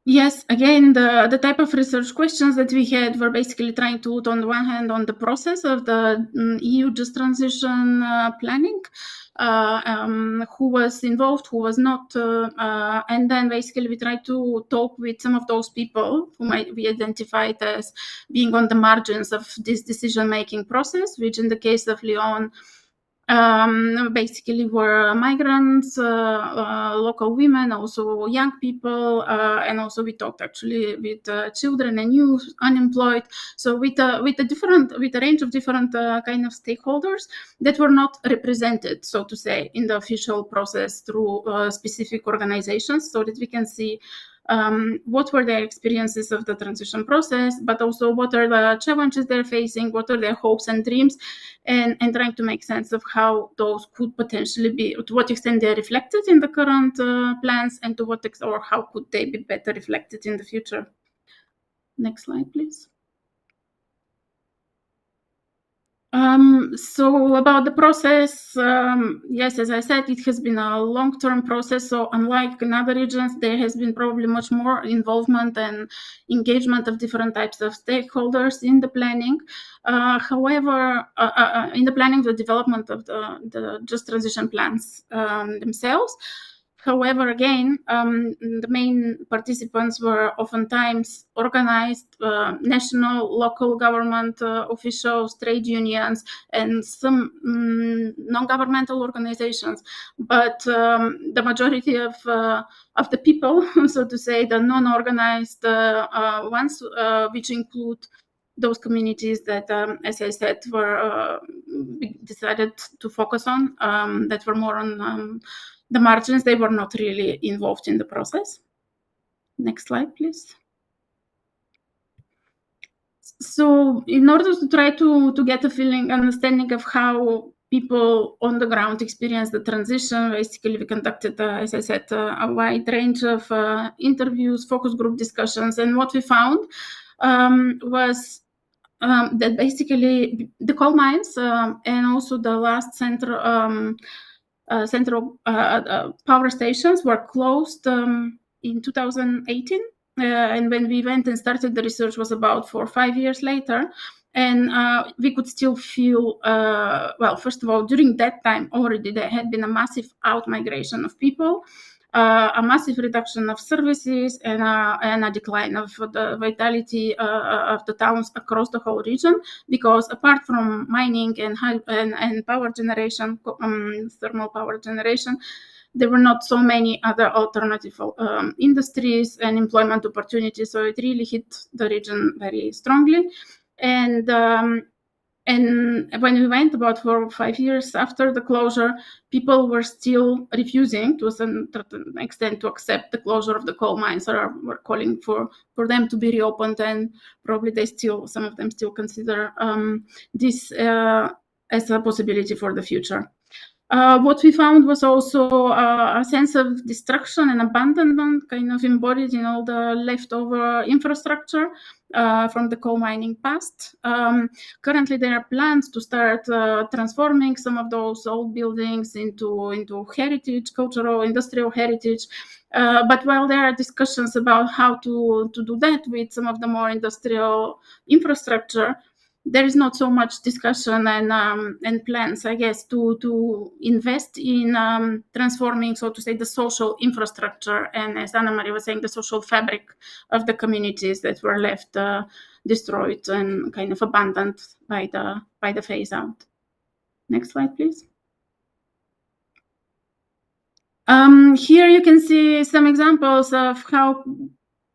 Yes, again, the type of research questions that we had were basically trying to look on the one hand on the process of the EU just transition planning, who was involved, who was not, and then basically we tried to talk with some of those people who might be identified as being on the margins of this decision-making process, which in the case of Leon, basically were migrants, local women, also young people, and also we talked actually with children and youth, unemployed. So with a range of different kind of stakeholders that were not represented, so to say, in the official process through specific organizations, so that we can see what were their experiences of the transition process, but also what are the challenges they're facing, what are their hopes and dreams, and trying to make sense of how those could potentially be, to what extent they're reflected in the current plans, and to what or how could they be better reflected in the future. Next slide, please. So about the process, yes, as I said, it has been a long-term process. So unlike in other regions, there has been probably much more involvement and engagement of different types of stakeholders in the planning. However, in the planning, the development of the just transition plans themselves. However, again, the main participants were oftentimes organized national, local government officials, trade unions, and some non-governmental organizations. But the majority of the people, so to say, the non-organized ones, which include those communities that, as I said, were decided to focus on, that were more on the margins, they were not really involved in the process. Next slide, please. So in order to try to get a understanding of how people on the ground experience the transition, basically we conducted, as I said, a wide range of interviews, focus group discussions, and what we found was that basically the coal mines and also the last central power stations were closed in 2018. And when we went and started the research was about 4 or 5 years later. And we could still feel, well, first of all, during that time already there had been a massive out-migration of people, a massive reduction of services, and a decline of the vitality of the towns across the whole region, because apart from mining and power generation, thermal power generation, there were not so many other alternative industries and employment opportunities. So it really hit the region very strongly. And when we went about 4 or 5 years after the closure, people were still refusing to a certain extent to accept the closure of the coal mines, or were calling for them to be reopened, and probably some of them still consider this as a possibility for the future. What we found was also a sense of destruction and abandonment, kind of embodied in all the leftover infrastructure from the coal mining past. Currently, there are plans to start transforming some of those old buildings into heritage, cultural, industrial heritage. But while there are discussions about how to do that with some of the more industrial infrastructure, there is not so much discussion and plans, I guess, to invest in transforming, so to say, the social infrastructure, and as Anna Maria was saying, the social fabric of the communities that were left destroyed and kind of abandoned by the phase out. Next slide, please. Here you can see some examples of how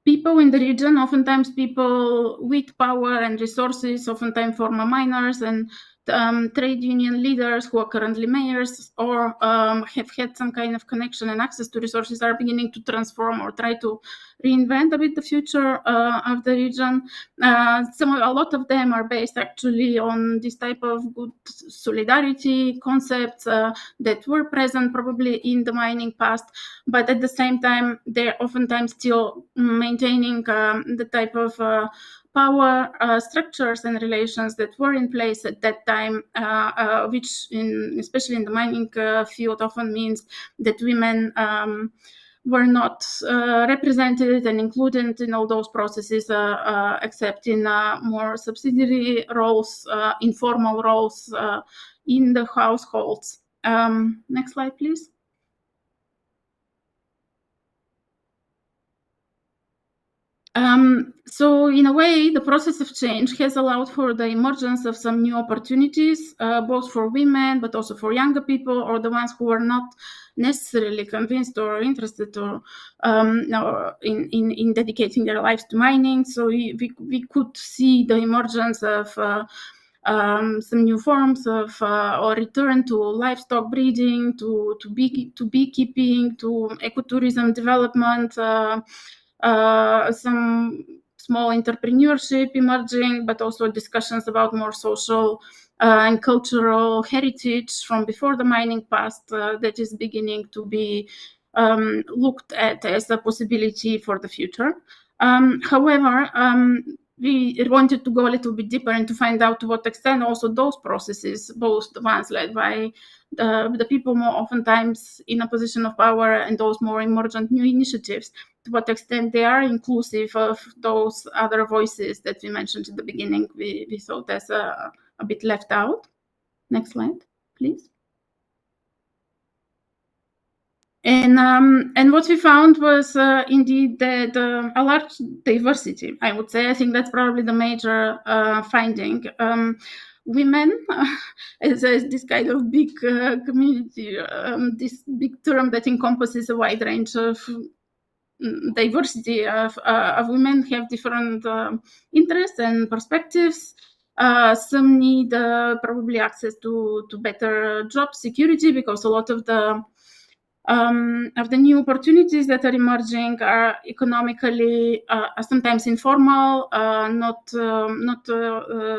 people in the region, oftentimes people with power and resources, oftentimes former miners and trade union leaders who are currently mayors or have had some kind of connection and access to resources, are beginning to transform or try to reinvent a bit the future of the region. A lot of them are based actually on this type of good solidarity concepts that were present probably in the mining past, but at the same time, they're oftentimes still maintaining the type of power structures and relations that were in place at that time, which, especially in the mining field, often means that women were not represented and included in all those processes, except in more subsidiary roles, informal roles in the households. Next slide, please. So in a way, the process of change has allowed for the emergence of some new opportunities, both for women, but also for younger people, or the ones who are not necessarily convinced or interested or in dedicating their lives to mining. So we could see the emergence of some new forms of or return to livestock breeding, to beekeeping, to ecotourism development, some small entrepreneurship emerging, but also discussions about more social and cultural heritage from before the mining past that is beginning to be looked at as a possibility for the future. However, we wanted to go a little bit deeper and to find out to what extent also those processes, both the ones led by the people more oftentimes in a position of power and those more emergent new initiatives, to what extent they are inclusive of those other voices that we mentioned at the beginning, we thought as a bit left out. Next slide, please. And what we found was indeed a large diversity, I would say. I think that's probably the major finding. Women as this kind of big community, this big term that encompasses a wide range of diversity of women, have different interests and perspectives. Some need probably access to better job security, because a lot of the new opportunities that are emerging are economically sometimes informal, not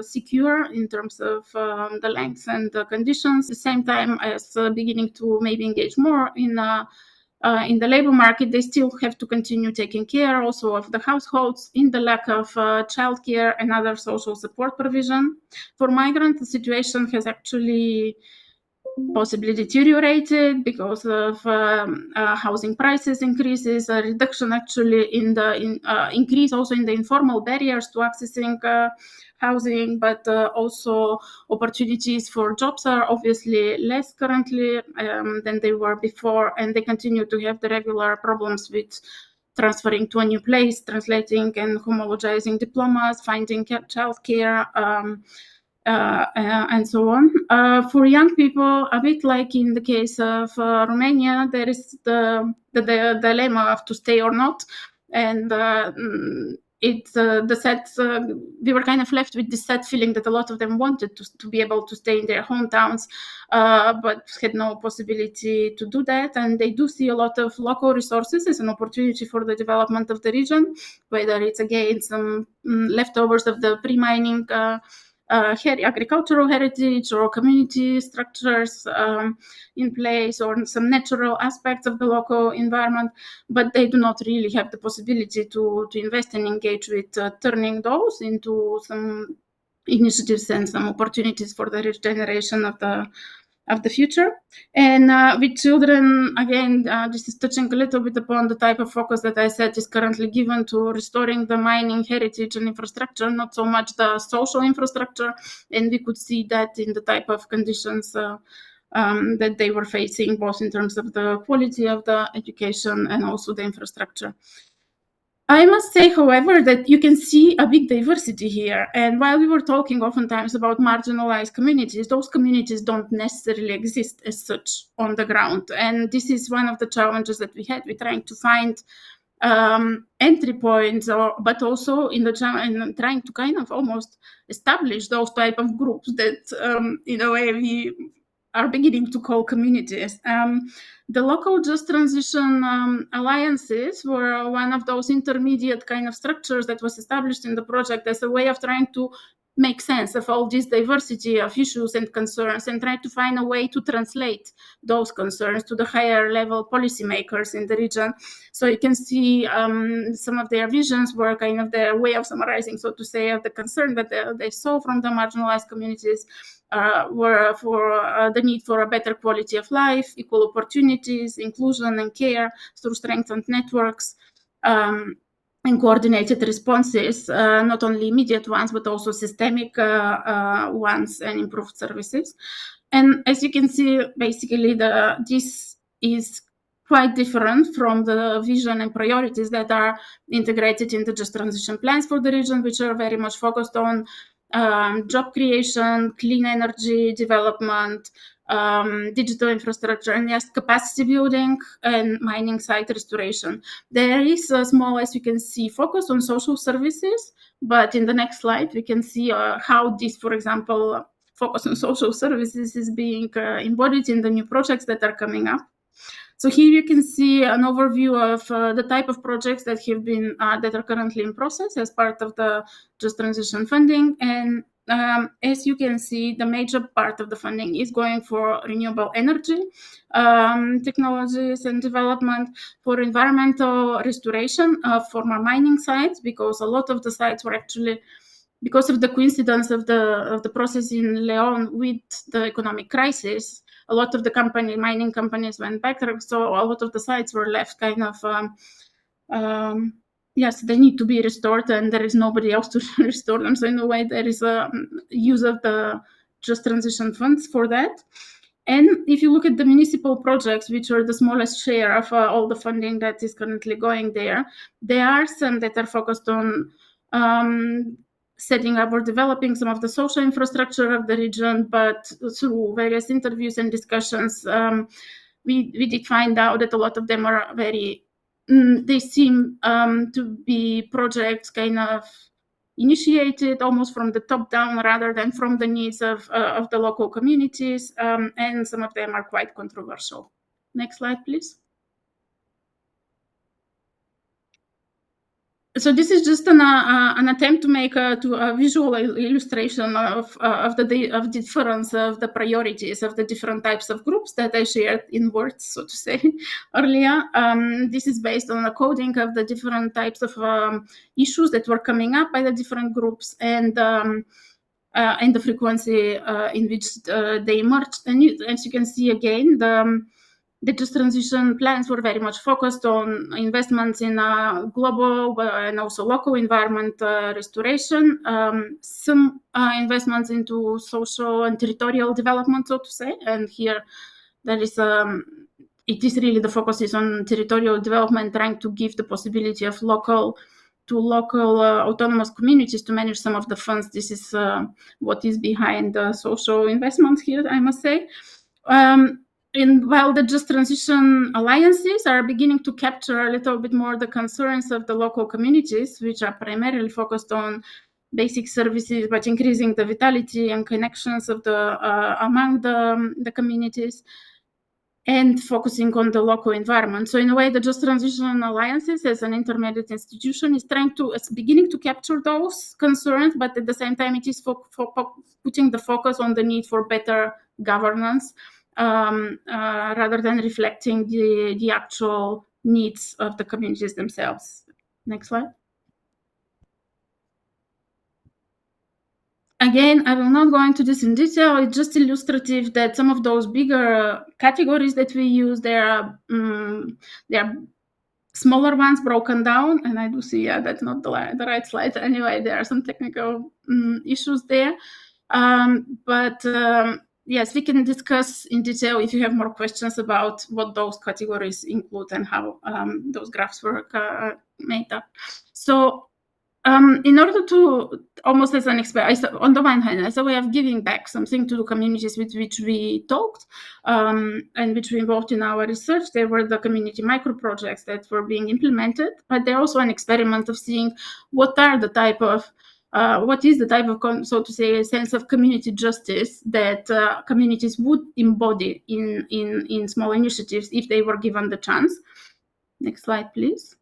secure in terms of the length and the conditions. At the same time as beginning to maybe engage more in the labor market, they still have to continue taking care also of the households in the lack of childcare and other social support provision. For migrants, the situation has actually possibly deteriorated because of housing prices increases, a reduction actually in the increase also in the informal barriers to accessing housing, but also opportunities for jobs are obviously less currently than they were before, and they continue to have the regular problems with transferring to a new place, translating and homologizing diplomas, finding childcare, and so on. For young people, a bit like in the case of Romania, there is the dilemma of to stay or not, and it's the sad. We were kind of left with this sad feeling that a lot of them wanted to be able to stay in their hometowns, but had no possibility to do that. And they do see a lot of local resources as an opportunity for the development of the region, whether it's again some leftovers of the pre-mining agricultural heritage or community structures in place, or some natural aspects of the local environment, but they do not really have the possibility to invest and engage with turning those into some initiatives and some opportunities for the regeneration of the future. And with children, again, this is touching a little bit upon the type of focus that I said is currently given to restoring the mining heritage and infrastructure, not so much the social infrastructure. And we could see that in the type of conditions that they were facing, both in terms of the quality of the education and also the infrastructure. I must say, however, that you can see a big diversity here. And while we were talking oftentimes about marginalized communities, those communities don't necessarily exist as such on the ground. And this is one of the challenges that we had with trying to find entry points, but also in trying to kind of almost establish those type of groups that, in a way, we are beginning to call communities. The local just transition alliances were one of those intermediate kind of structures that was established in the project as a way of trying to make sense of all this diversity of issues and concerns, and try to find a way to translate those concerns to the higher level policymakers in the region. So you can see some of their visions were kind of their way of summarizing, so to say, of the concern that they saw from the marginalized communities were for the need for a better quality of life, equal opportunities, inclusion and care through strengthened networks, and coordinated responses, not only immediate ones, but also systemic ones, and improved services. And as you can see, basically, this is quite different from the vision and priorities that are integrated in the just transition plans for the region, which are very much focused on job creation, clean energy development, digital infrastructure, and yes, capacity building and mining site restoration. There is a small, as you can see, focus on social services, but in the next slide, we can see how this, for example, focus on social services is being embodied in the new projects that are coming up. So here you can see an overview of the type of projects that have been that are currently in process as part of the Just Transition funding. And as you can see, the major part of the funding is going for renewable energy technologies and development, for environmental restoration of former mining sites, because a lot of the sites were actually, because of the coincidence of the process in Leon with the economic crisis, a lot of the mining companies went bankrupt, so a lot of the sites were left kind of, yes, they need to be restored, and there is nobody else to restore them. So in a way, there is a use of the Just Transition funds for that. And if you look at the municipal projects, which are the smallest share of all the funding that is currently going there are some that are focused on setting up or developing some of the social infrastructure of the region, but through various interviews and discussions, we did find out that a lot of them are very, they seem to be projects kind of initiated almost from the top down rather than from the needs of the local communities, and some of them are quite controversial. Next slide, please. So this is just an attempt to make a visual illustration of the difference of the priorities of the different types of groups that I shared in words, so to say, earlier. This is based on the coding of the different types of issues that were coming up by the different groups, and the frequency in which they emerged. And as you can see again, the just transition plans were very much focused on investments in global and also local environment restoration, some investments into social and territorial development, so to say. And here there is it is really the focus is on territorial development, trying to give the possibility of local autonomous communities to manage some of the funds. This is what is behind the social investments here, I must say. And while the just transition alliances are beginning to capture a little bit more the concerns of the local communities, which are primarily focused on basic services, but increasing the vitality and connections of among the communities, and focusing on the local environment. So in a way, the Just Transition Alliances as an intermediate institution is beginning to capture those concerns, but at the same time, it is putting the focus on the need for better governance, rather than reflecting the actual needs of the communities themselves. Next slide. Again, I will not go into this in detail. It's just illustrative that some of those bigger categories that we use, they are smaller ones broken down. And I do see, that's not the right slide. Anyway, there are some technical issues there. Yes, we can discuss in detail if you have more questions about what those categories include and how those graphs were made up. So in order to, almost as an expert, on the one hand, as a way of giving back something to the communities with which we talked and which we involved in our research, there were the community micro projects that were being implemented, but they're also an experiment of seeing what is the type of, so to say, a sense of community justice that communities would embody in small initiatives if they were given the chance. Next slide, please.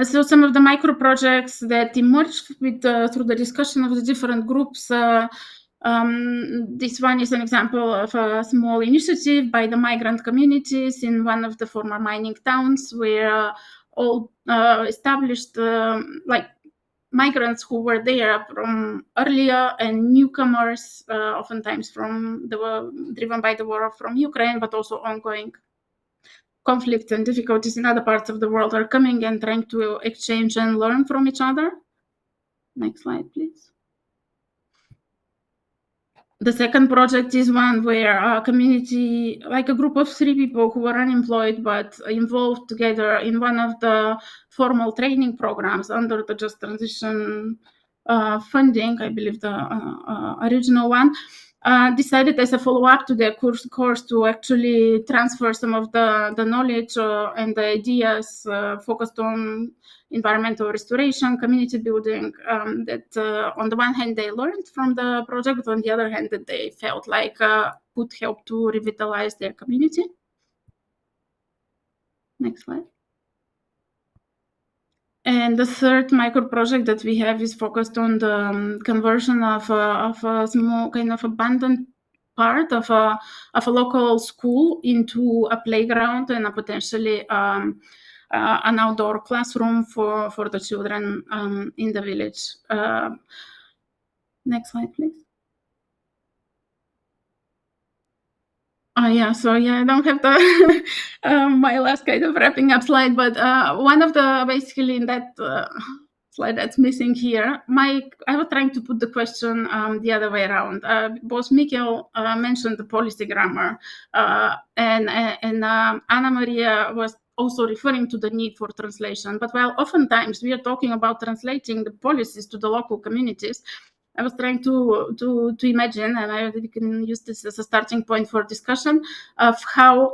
So some of the micro projects that emerged through the discussion of the different groups, this one is an example of a small initiative by the migrant communities in one of the former mining towns, where all established migrants who were there from earlier and newcomers, oftentimes driven by the war from Ukraine, but also ongoing conflicts and difficulties in other parts of the world, are coming and trying to exchange and learn from each other. Next slide, please. The second project is one where a community, like a group of 3 people who were unemployed but involved together in one of the formal training programs under the Just Transition funding, I believe the original one, decided as a follow-up to their course to actually transfer some of the knowledge and the ideas focused on environmental restoration, community building, that on the one hand they learned from the project, on the other hand that they felt like would help to revitalize their community. Next slide. And the third micro project that we have is focused on the conversion of a small kind of abandoned part of a local school into a playground and a potentially an outdoor classroom for the children in the village. Next slide, please. So I don't have the my last kind of wrapping up slide, but one of the basically in that slide that's missing here. I was trying to put the question the other way around. Both Mikkel mentioned the policy grammar, and Anna Maria was also referring to the need for translation. But while oftentimes we are talking about translating the policies to the local communities, I was trying to imagine, and we can use this as a starting point for discussion of how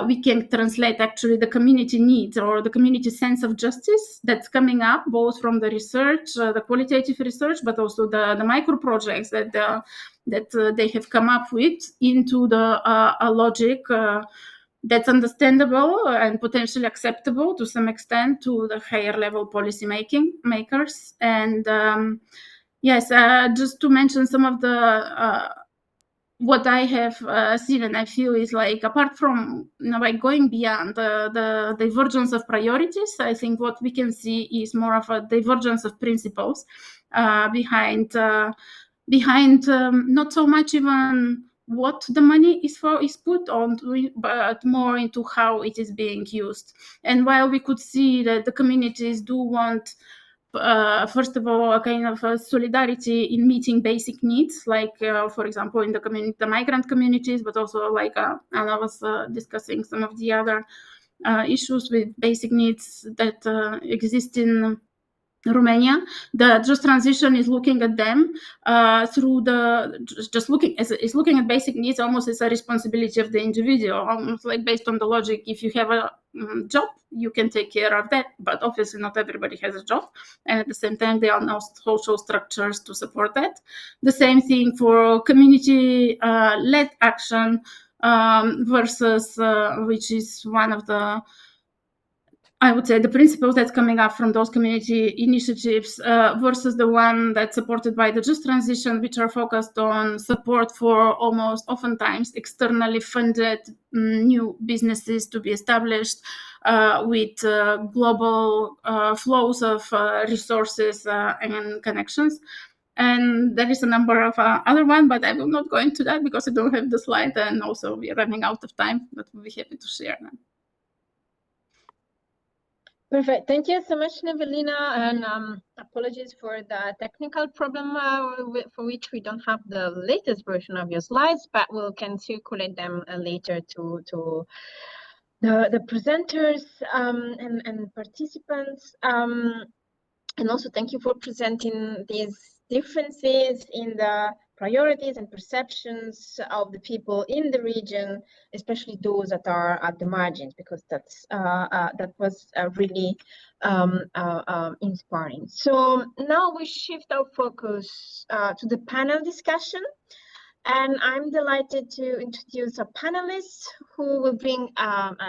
we can translate actually the community needs or the community sense of justice that's coming up both from the research, the qualitative research, but also the micro projects that they have come up with into a logic that's understandable and potentially acceptable to some extent to the higher level policy makers. And yes, just to mention some of the what I have seen and I feel is like, apart from like going beyond the divergence of priorities, I think what we can see is more of a divergence of principles behind not so much even what the money is put on, but more into how it is being used. And while we could see that the communities do want first of all, a kind of a solidarity in meeting basic needs, like, for example, in the migrant communities, but also like Anna was discussing some of the other issues with basic needs that exist in Romania. The just transition is looking at them through looking at basic needs almost as a responsibility of the individual, almost like based on the logic, if you have a job, you can take care of that, but obviously not everybody has a job, and at the same time there are no social structures to support that. The same thing for community led action versus which is one of the, I would say, the principles that's coming up from those community initiatives versus the one that's supported by the Just Transition, which are focused on support for almost oftentimes externally funded new businesses to be established with global flows of resources and connections. And there is a number of other ones, but I will not go into that because I don't have the slide, and also we are running out of time, but we'll be happy to share them. Perfect. Thank you so much, Nevelina, and apologies for the technical problem for which we don't have the latest version of your slides, but we can circulate them later to the presenters and participants. And also thank you for presenting these differences in the priorities and perceptions of the people in the region, especially those that are at the margins, because that was really inspiring. So now we shift our focus to the panel discussion. And I'm delighted to introduce our panelists who will bring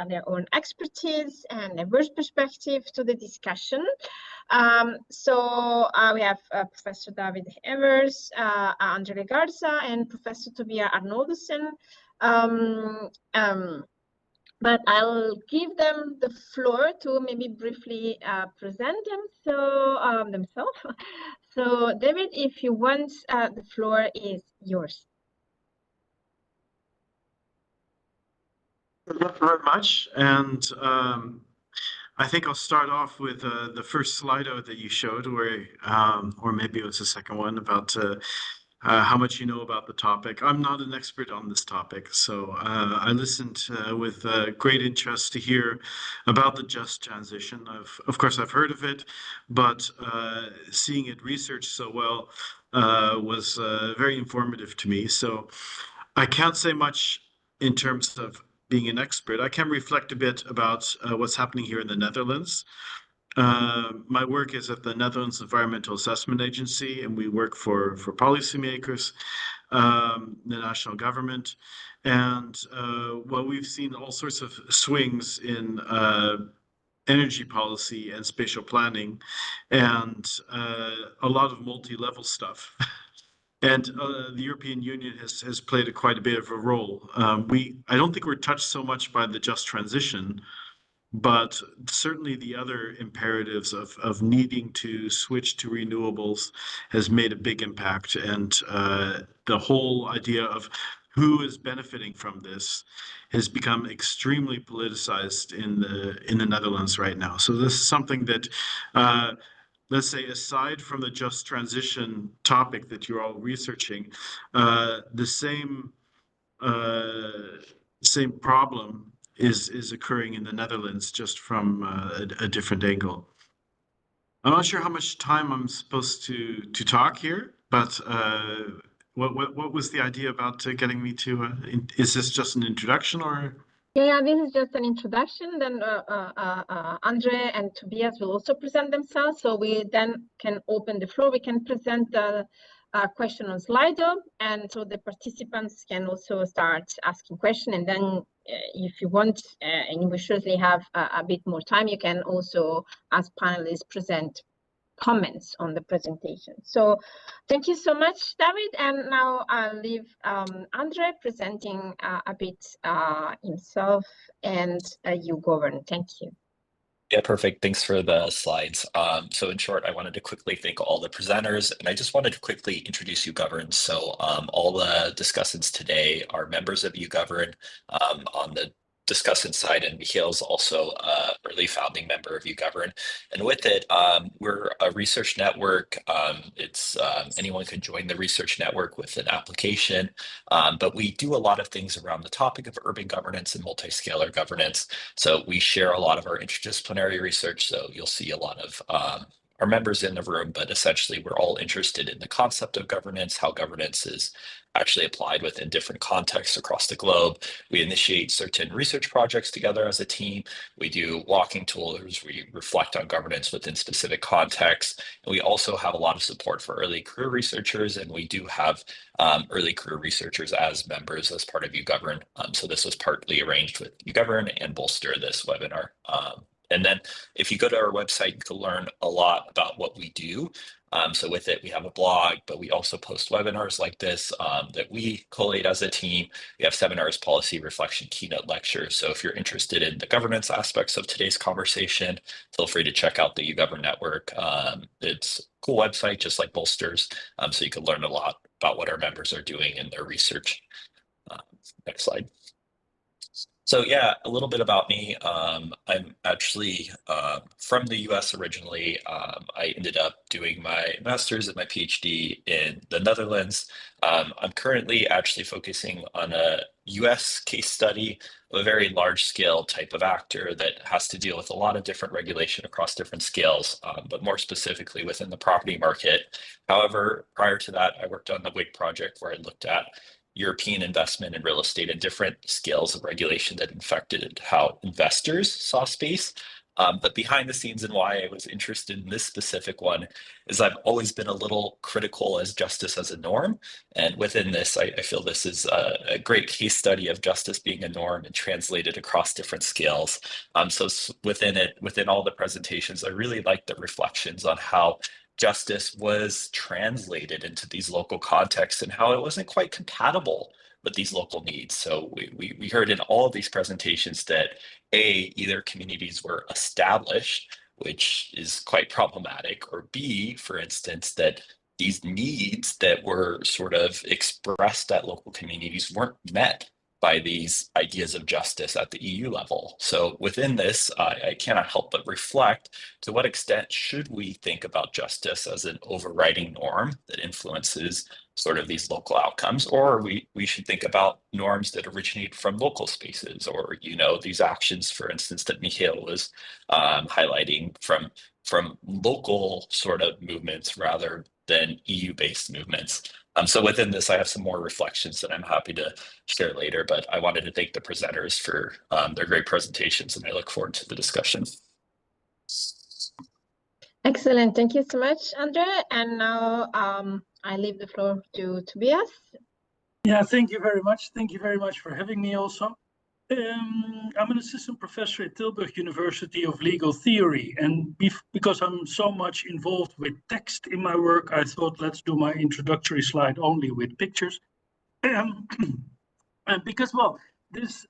their own expertise and diverse perspective to the discussion. So we have Professor David Evers, Angela Garza, and Professor Tobias Arnoldsen. But I'll give them the floor to maybe briefly present themselves. So David, if you want, the floor is yours. Thank you very much, and I think I'll start off with the first Slido that you showed, where, or maybe it was the second one, about how much you know about the topic. I'm not an expert on this topic, so I listened with great interest to hear about the just transition. Of course, I've heard of it, but seeing it researched so well was very informative to me. So I can't say much in terms of being an expert. I can reflect a bit about what's happening here in the Netherlands. My work is at the Netherlands Environmental Assessment Agency, and we work for policymakers, the national government. And well, we've seen all sorts of swings in energy policy and spatial planning, and a lot of multi-level stuff. And the European Union has played quite a bit of a role. I don't think we're touched so much by the just transition, but certainly the other imperatives of needing to switch to renewables has made a big impact. And the whole idea of who is benefiting from this has become extremely politicized in the Netherlands right now. So this is something that let's say, aside from the just transition topic that you're all researching, the same problem is occurring in the Netherlands, just from a different angle. I'm not sure how much time I'm supposed to talk here, but what was the idea about getting me to? Is this just an introduction, or? Yeah, this is just an introduction. Then Andre and Tobias will also present themselves, so we then can open the floor. We can present the question on Slido, and so the participants can also start asking questions. And then, if you want, and we surely have a bit more time, you can also, as panelists, present comments on the presentation. So thank you so much, David. And now I'll leave Andre presenting a bit himself and YouGovern. Thank you. Yeah, perfect. Thanks for the slides. So in short, I wanted to quickly thank all the presenters, and I just wanted to quickly introduce YouGovern. So all the discussants today are members of YouGovern on the discussant side, and Michiel's also an early founding member of YouGovern. And with it, we're a research network. Anyone can join the research network with an application, but we do a lot of things around the topic of urban governance and multi-scalar governance. So we share a lot of our interdisciplinary research. So you'll see a lot of our members in the room, but essentially we're all interested in the concept of governance, how governance is actually applied within different contexts across the globe. We initiate certain research projects together as a team. We do walking tours. We reflect on governance within specific contexts. And we also have a lot of support for early career researchers, and we do have early career researchers as members as part of YouGovern. So this was partly arranged with YouGovern and Bolster this webinar. And then if you go to our website, you can learn a lot about what we do. So with it, we have a blog, but we also post webinars like this that we collate as a team. We have seminars, policy reflection, keynote lectures. So if you're interested in the governance aspects of today's conversation, feel free to check out the YouGovern network. It's a cool website, just like Bolster's. So you can learn a lot about what our members are doing in their research. Next slide. So yeah, a little bit about me. I'm actually from the US originally. I ended up doing my master's and my PhD in the Netherlands. I'm currently actually focusing on a US case study of a very large scale type of actor that has to deal with a lot of different regulation across different scales, but more specifically within the property market. However, prior to that, I worked on the WIG project where I looked at European investment in real estate and different scales of regulation that affected how investors saw space. But behind the scenes and why I was interested in this specific one is I've always been a little critical as justice as a norm. And within this, I feel this is a great case study of justice being a norm and translated across different scales. So within all the presentations, I really like the reflections on how justice was translated into these local contexts and how it wasn't quite compatible with these local needs. So we heard in all of these presentations that either communities were established, which is quite problematic, or B, for instance, that these needs that were sort of expressed at local communities weren't met by these ideas of justice at the EU level. So within this, I cannot help but reflect to what extent should we think about justice as an overriding norm that influences sort of these local outcomes, or we should think about norms that originate from local spaces, or these actions, for instance, that Michiel was highlighting from local sort of movements rather than EU-based movements. So within this, I have some more reflections that I'm happy to share later, but I wanted to thank the presenters for their great presentations, and I look forward to the discussion. Excellent. Thank you so much, Andre. And now I leave the floor to Tobias. Yeah, thank you very much. Thank you very much for having me also. I'm an assistant professor at Tilburg University of Legal Theory, and because I'm so much involved with text in my work, I thought let's do my introductory slide only with pictures. And because, well, this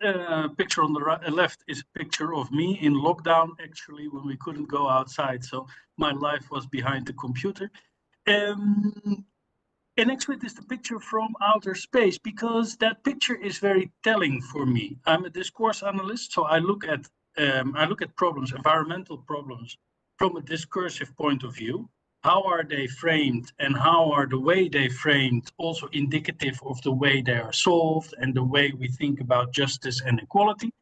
picture on the left is a picture of me in lockdown, actually, when we couldn't go outside, so my life was behind the computer. And actually, it is the picture from outer space, because that picture is very telling for me. I'm a discourse analyst, so I look at problems, environmental problems, from a discursive point of view. How are they framed, and how are the way they framed also indicative of the way they are solved and the way we think about justice and equality?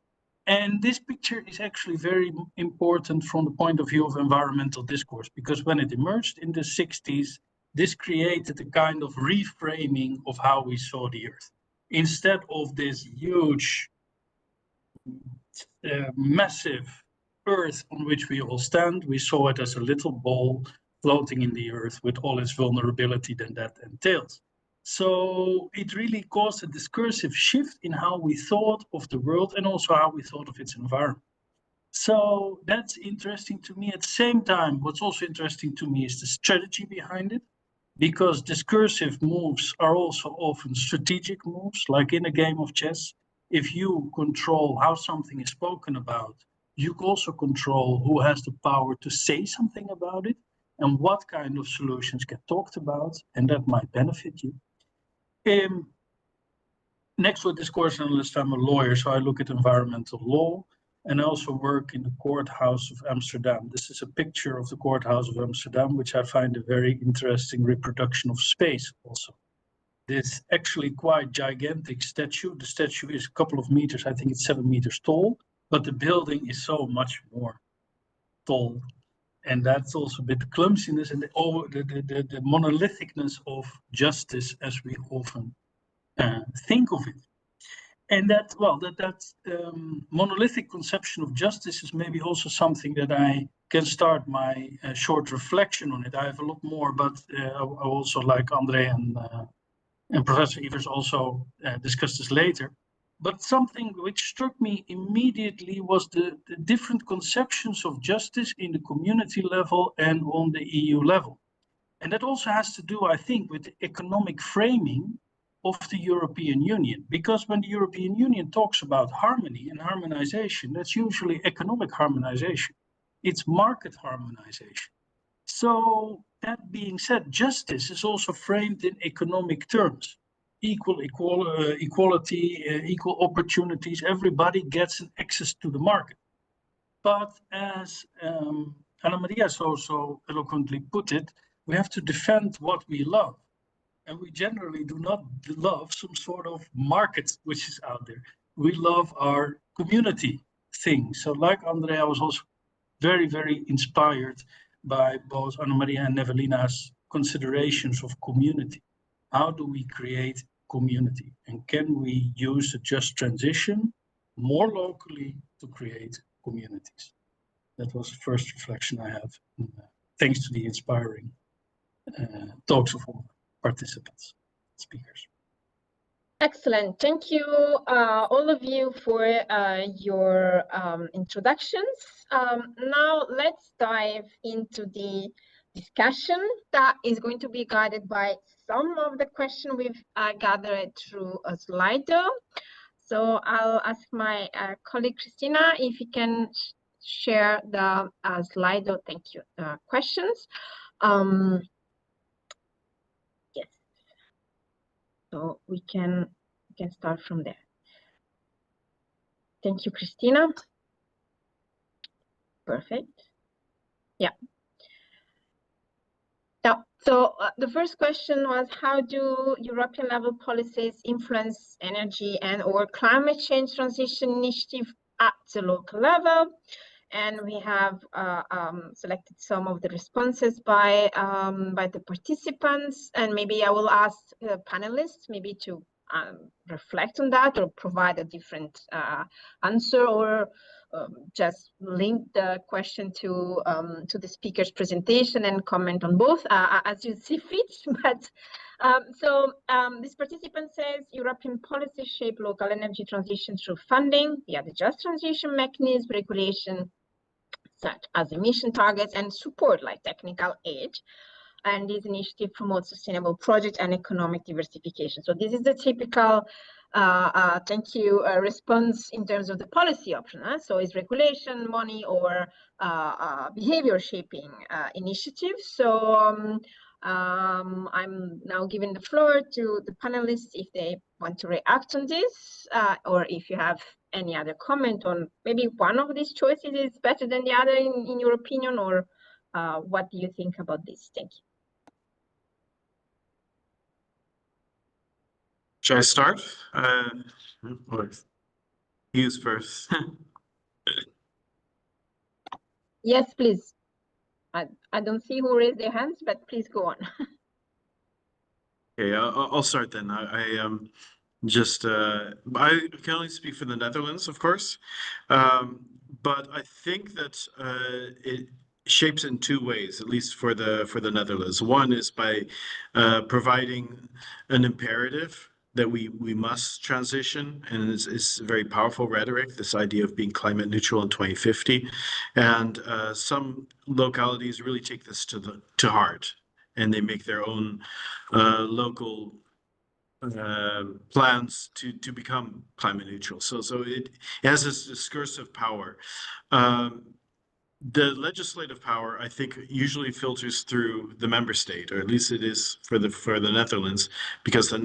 And this picture is actually very important from the point of view of environmental discourse, because when it emerged in the 60s, this created a kind of reframing of how we saw the Earth. Instead of this huge, massive Earth on which we all stand, we saw it as a little ball floating in the Earth with all its vulnerability that entails. So it really caused a discursive shift in how we thought of the world and also how we thought of its environment. So that's interesting to me. At the same time, what's also interesting to me is the strategy behind it, because discursive moves are also often strategic moves, like in a game of chess. If you control how something is spoken about, you also control who has the power to say something about it and what kind of solutions get talked about, and that might benefit you. Next to a discourse analyst, I'm a lawyer, so I look at environmental law, and I also work in the courthouse of Amsterdam. This is a picture of the courthouse of Amsterdam, which I find a very interesting reproduction of space also. This actually quite gigantic statue. The statue is a couple of meters, I think it's 7 meters tall, but the building is so much more tall. And that's also a bit the clumsiness and the monolithicness of justice as we often think of it. And that monolithic conception of justice is maybe also something that I can start my short reflection on it. I have a lot more, but I also, like André and Professor Evers, also discuss this later. But something which struck me immediately was the different conceptions of justice in the community level and on the EU level. And that also has to do, I think, with the economic framing of the European Union. Because when the European Union talks about harmony and harmonization, that's usually economic harmonization. It's market harmonization. So that being said, justice is also framed in economic terms. Equality, equal opportunities, everybody gets an access to the market. But as Ana Maria so eloquently put it, we have to defend what we love. And we generally do not love some sort of market which is out there. We love our community thing. So like André, I was also very, very inspired by both Ana Maria and Nevelina's considerations of community. How do we create community? And can we use a just transition more locally to create communities? That was the first reflection I have. Thanks to the inspiring talks of all participants, speakers. Excellent. Thank you, all of you, for your introductions. Now let's dive into the discussion that is going to be guided by some of the questions we've gathered through a Slido. So I'll ask my colleague Christina if you can share the Slido. Thank you. Questions. Yes. So we can start from there. Thank you, Christina. Perfect. Yeah. Yeah. So the first question was, how do European level policies influence energy and/or climate change transition initiative at the local level? And we have selected some of the responses by the participants, and maybe I will ask the panelists maybe to reflect on that or provide a different answer, or just link the question to the speaker's presentation and comment on both as you see fit. But this participant says European policies shape local energy transition through funding via the just transition mechanism, regulation such as emission targets, and support like technical aid. And this initiative promotes sustainable projects and economic diversification. So this is the typical thank you response in terms of the policy option. So is regulation, money, or behavior shaping initiatives. So I'm now giving the floor to the panelists if they want to react on this, or if you have any other comment on maybe one of these choices is better than the other in your opinion, or what do you think about this? Thank you. Should I start? Or Hughes first. Yes, please. I don't see who raised their hands, but please go on. Okay, I'll start then. I can only speak for the Netherlands, of course, but I think that it shapes in two ways, at least for the Netherlands. One is by providing an imperative that we must transition, and it's very powerful rhetoric, this idea of being climate neutral in 2050, and some localities really take this to heart, and they make their own local plans to become climate neutral. So it has this discursive power. The legislative power, I think, usually filters through the member state, or at least it is for the Netherlands, because the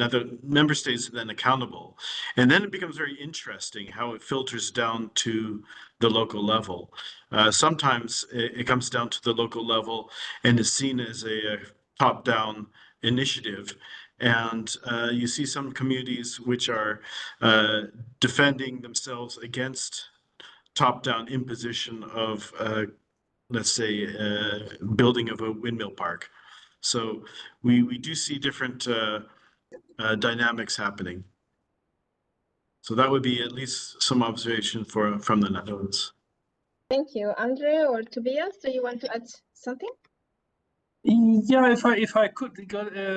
member state is then accountable. And then it becomes very interesting how it filters down to the local level. Sometimes it comes down to the local level and is seen as a top-down initiative. And you see some communities which are defending themselves against top-down imposition of, let's say, building of a windmill park. So we do see different dynamics happening. So that would be at least some observation from the Netherlands. Thank you. Andre or Tobias, do you want to add something? Yeah, if I could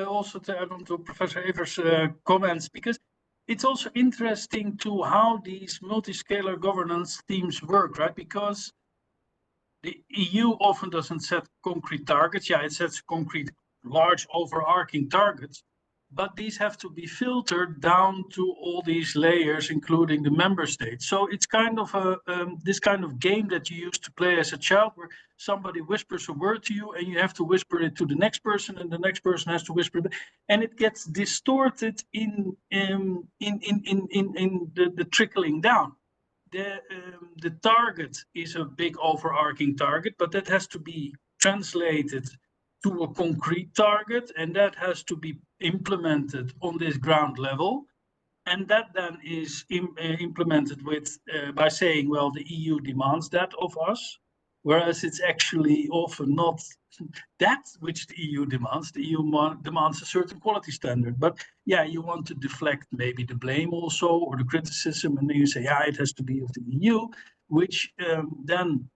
also to add on to Professor Evers' comments, because it's also interesting to how these multi-scalar governance themes work, right? Because the EU often doesn't set concrete targets. Yeah, it sets concrete, large, overarching targets, but these have to be filtered down to all these layers, including the member states. So it's kind of this kind of game that you used to play as a child, where somebody whispers a word to you, and you have to whisper it to the next person, and the next person has to whisper it, and it gets distorted in the trickling down. The target is a big overarching target, but that has to be translated to a concrete target, and that has to be implemented on this ground level. And that then is implemented by saying, well, the EU demands that of us, whereas it's actually often not that which the EU demands. The EU demands a certain quality standard. But yeah, you want to deflect maybe the blame also, or the criticism, and then you say, yeah, it has to be of the EU, which then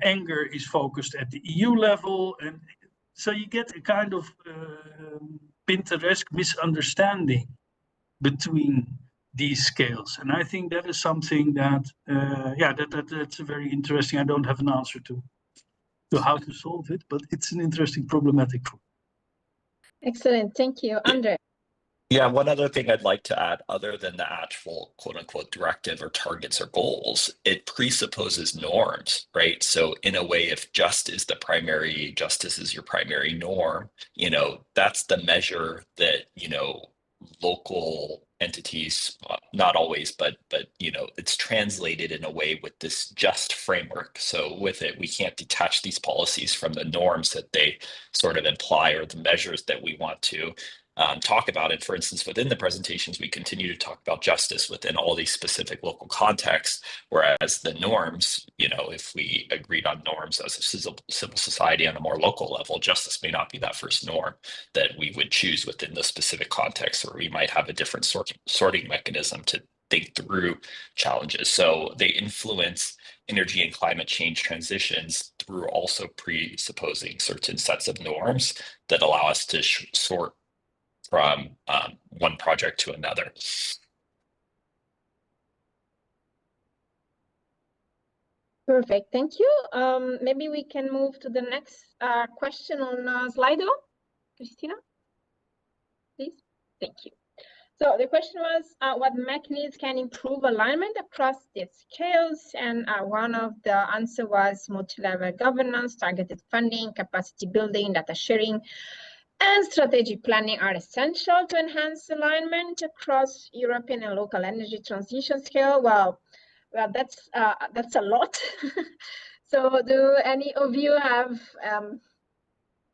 anger is focused at the EU level. And so you get a kind of Pinteresque misunderstanding between these scales. And I think that is something that, that's very interesting. I don't have an answer to how to solve it, but it's an interesting problematic. Excellent, thank you. Andre? Yeah, one other thing I'd like to add, other than the actual quote unquote directive or targets or goals, it presupposes norms, right? So in a way, if justice is your primary norm, that's the measure that, local entities, not always, but it's translated in a way with this just framework. So with it, we can't detach these policies from the norms that they sort of imply, or the measures that we want to talk about it. For instance, within the presentations, we continue to talk about justice within all these specific local contexts, whereas the norms, if we agreed on norms as a civil society on a more local level, justice may not be that first norm that we would choose within the specific context, or we might have a different sorting mechanism to think through challenges. So they influence energy and climate change transitions through also presupposing certain sets of norms that allow us to sort from one project to another. Perfect, thank you. Maybe we can move to the next question on Slido. Christina, please. Thank you. So the question was, what mechanisms can improve alignment across these scales? And one of the answer was multi-level governance, targeted funding, capacity building, data sharing, and strategic planning are essential to enhance alignment across European and local energy transition scale. Well, that's a lot. So do any of you have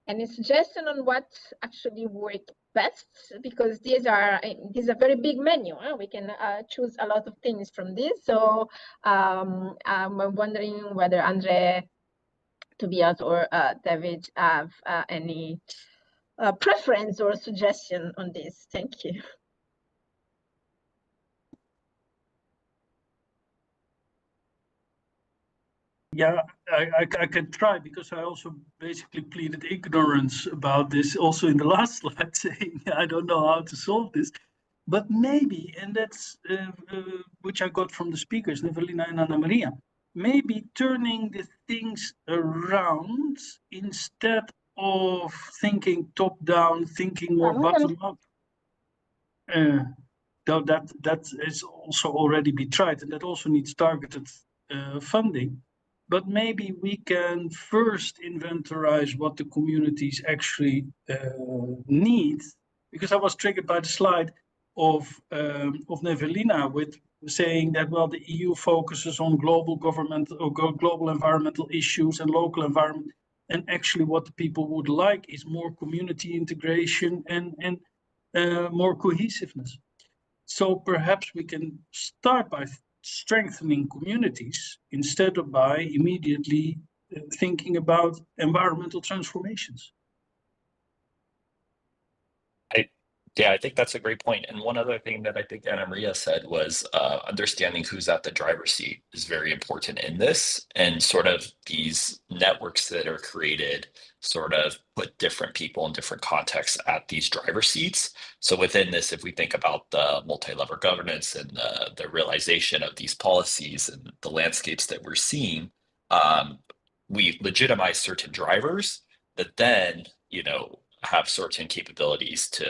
any suggestion on what actually worked best? Because these are a very big menu. We can choose a lot of things from this. So I'm wondering whether Andre, Tobias, or David have any preference or suggestion on this. Thank you. Yeah, I can try, because I also basically pleaded ignorance about this also in the last slide, saying I don't know how to solve this. But maybe, and that's which I got from the speakers, Nevelina and Anna Maria, maybe turning the things around instead of thinking top down, thinking more bottom up. Though that is also already been tried, and that also needs targeted funding. But maybe we can first inventorize what the communities actually need, because I was triggered by the slide of Nevelina with saying that, well, the EU focuses on global government or global environmental issues and local environment, and actually what the people would like is more community integration and more cohesiveness. So perhaps we can start by strengthening communities instead of by immediately thinking about environmental transformations. I think that's a great point. And one other thing that I think Anna Maria said was understanding who's at the driver's seat is very important in this. And sort of these networks that are created sort of put different people in different contexts at these driver's seats. So within this, if we think about the multi-level governance and the realization of these policies and the landscapes that we're seeing, we legitimize certain drivers that then, have certain capabilities to,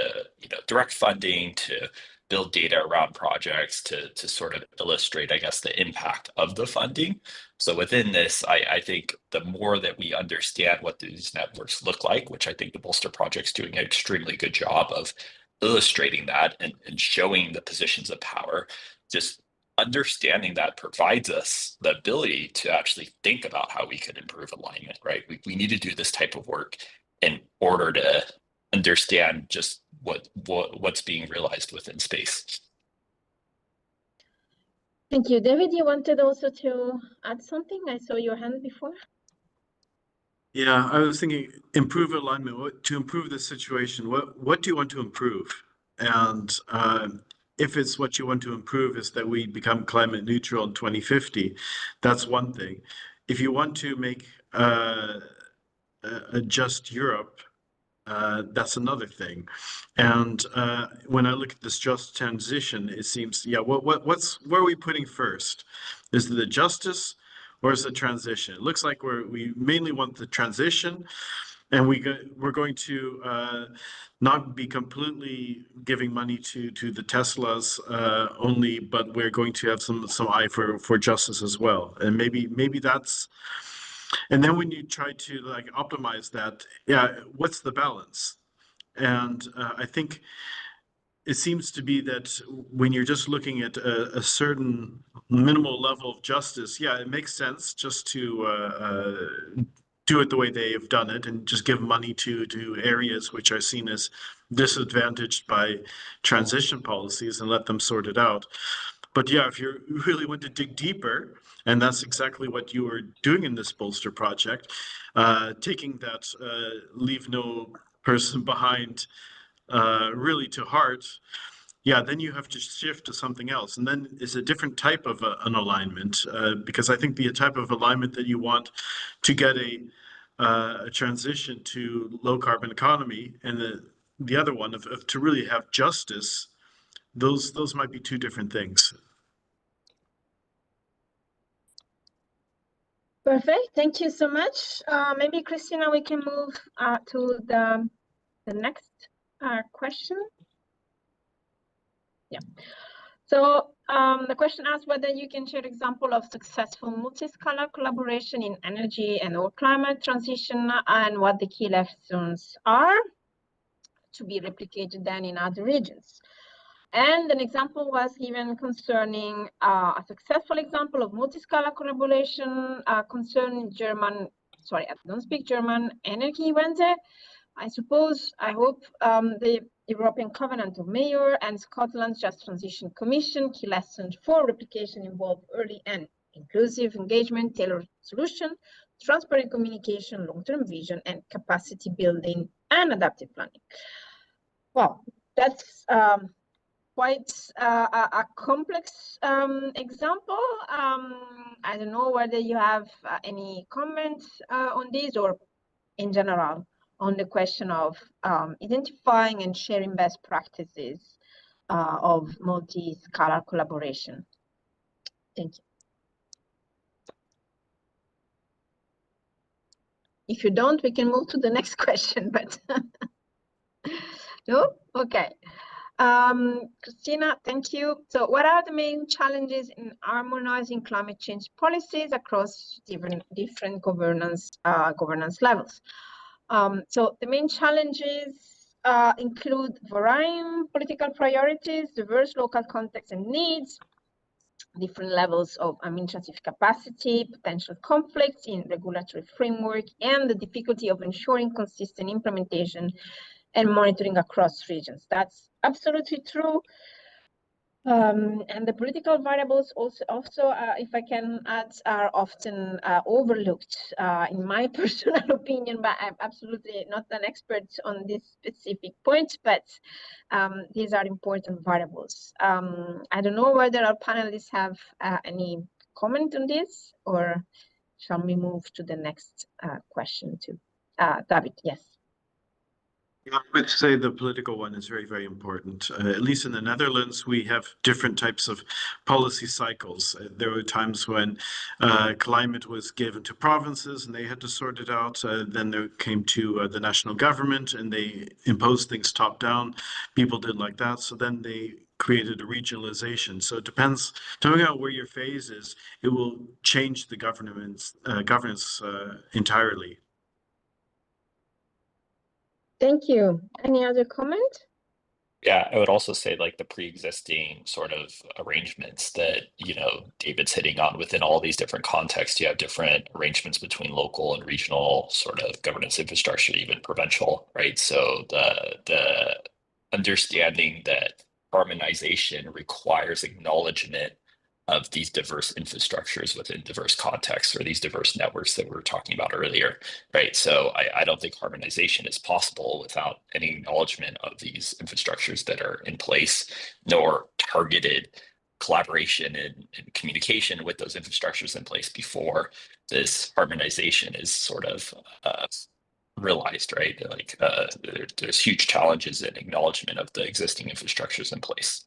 direct funding, to build data around projects, to sort of illustrate, I guess, the impact of the funding. So within this, I think the more that we understand what these networks look like, which I think the Bolster Project's doing an extremely good job of illustrating that and showing the positions of power, just understanding that provides us the ability to actually think about how we could improve alignment, right? We need to do this type of work in order to understand just what's being realized within space. Thank you. David, you wanted also to add something? I saw your hand before. Yeah, I was thinking improve alignment. To improve the situation, what do you want to improve? And if it's what you want to improve is that we become climate neutral in 2050, that's one thing. If you want to make a just Europe, that's another thing. And when I look at this just transition, it seems, where are we putting first? Is it the justice or is it transition? It looks like we mainly want the transition, and we're going to not be completely giving money to the Teslas only, but we're going to have some eye for justice as well. And maybe that's. And then when you try to optimize that, what's the balance? And I think it seems to be that when you're just looking at a certain minimal level of justice, it makes sense just to do it the way they have done it and just give money to areas which are seen as disadvantaged by transition policies and let them sort it out. But if you really want to dig deeper, and that's exactly what you were doing in this Bolster project, taking that leave no person behind really to heart, then you have to shift to something else. And then it's a different type of an alignment, because I think the type of alignment that you want to get a transition to low carbon economy, and the other one of to really have justice, those might be two different things. Perfect. Thank you so much. Maybe, Christina, we can move to the next question. Yeah. So the question asks whether you can share example of successful multi-scalar collaboration in energy and or climate transition, and what the key lessons are to be replicated then in other regions. And an example was given concerning a successful example of multi-scalar collaboration concerning German, sorry, I don't speak German, Energiewende. I hope the European Covenant of Mayors and Scotland's Just Transition Commission key lessons for replication involve early and inclusive engagement, tailored solution, transparent communication, long-term vision, and capacity building and adaptive planning. Well, that's quite a complex example. I don't know whether you have any comments on this, or in general on the question of identifying and sharing best practices of multi-scalar collaboration. Thank you. If you don't, we can move to the next question, but no? Okay. Christina, thank you. So what are the main challenges in harmonizing climate change policies across different governance levels? So the main challenges include varying political priorities, diverse local contexts and needs, different levels of administrative capacity, potential conflicts in regulatory framework, and the difficulty of ensuring consistent implementation and monitoring across regions. That's absolutely true. And the political variables also if I can add, are often overlooked, in my personal opinion, but I'm absolutely not an expert on this specific point, but these are important variables. I don't know whether our panelists have any comment on this, or shall we move to the next question too? David, yes. I would say the political one is very, very important. At least in the Netherlands, we have different types of policy cycles. There were times when climate was given to provinces and they had to sort it out. Then there came to the national government and they imposed things top down. People didn't like that. So then they created a regionalization. So it depends, depending on where your phase is, it will change the governance entirely. Thank you. Any other comment? Yeah, I would also say like the pre-existing sort of arrangements that, you know, David's hitting on within all these different contexts. You have different arrangements between local and regional sort of governance infrastructure, even provincial, right? So the understanding that harmonization requires acknowledgement of these diverse infrastructures within diverse contexts, or these diverse networks that we were talking about earlier, right? So I don't think harmonization is possible without any acknowledgement of these infrastructures that are in place, nor targeted collaboration and communication with those infrastructures in place before this harmonization is sort of realized, right? Like there's huge challenges in acknowledgement of the existing infrastructures in place.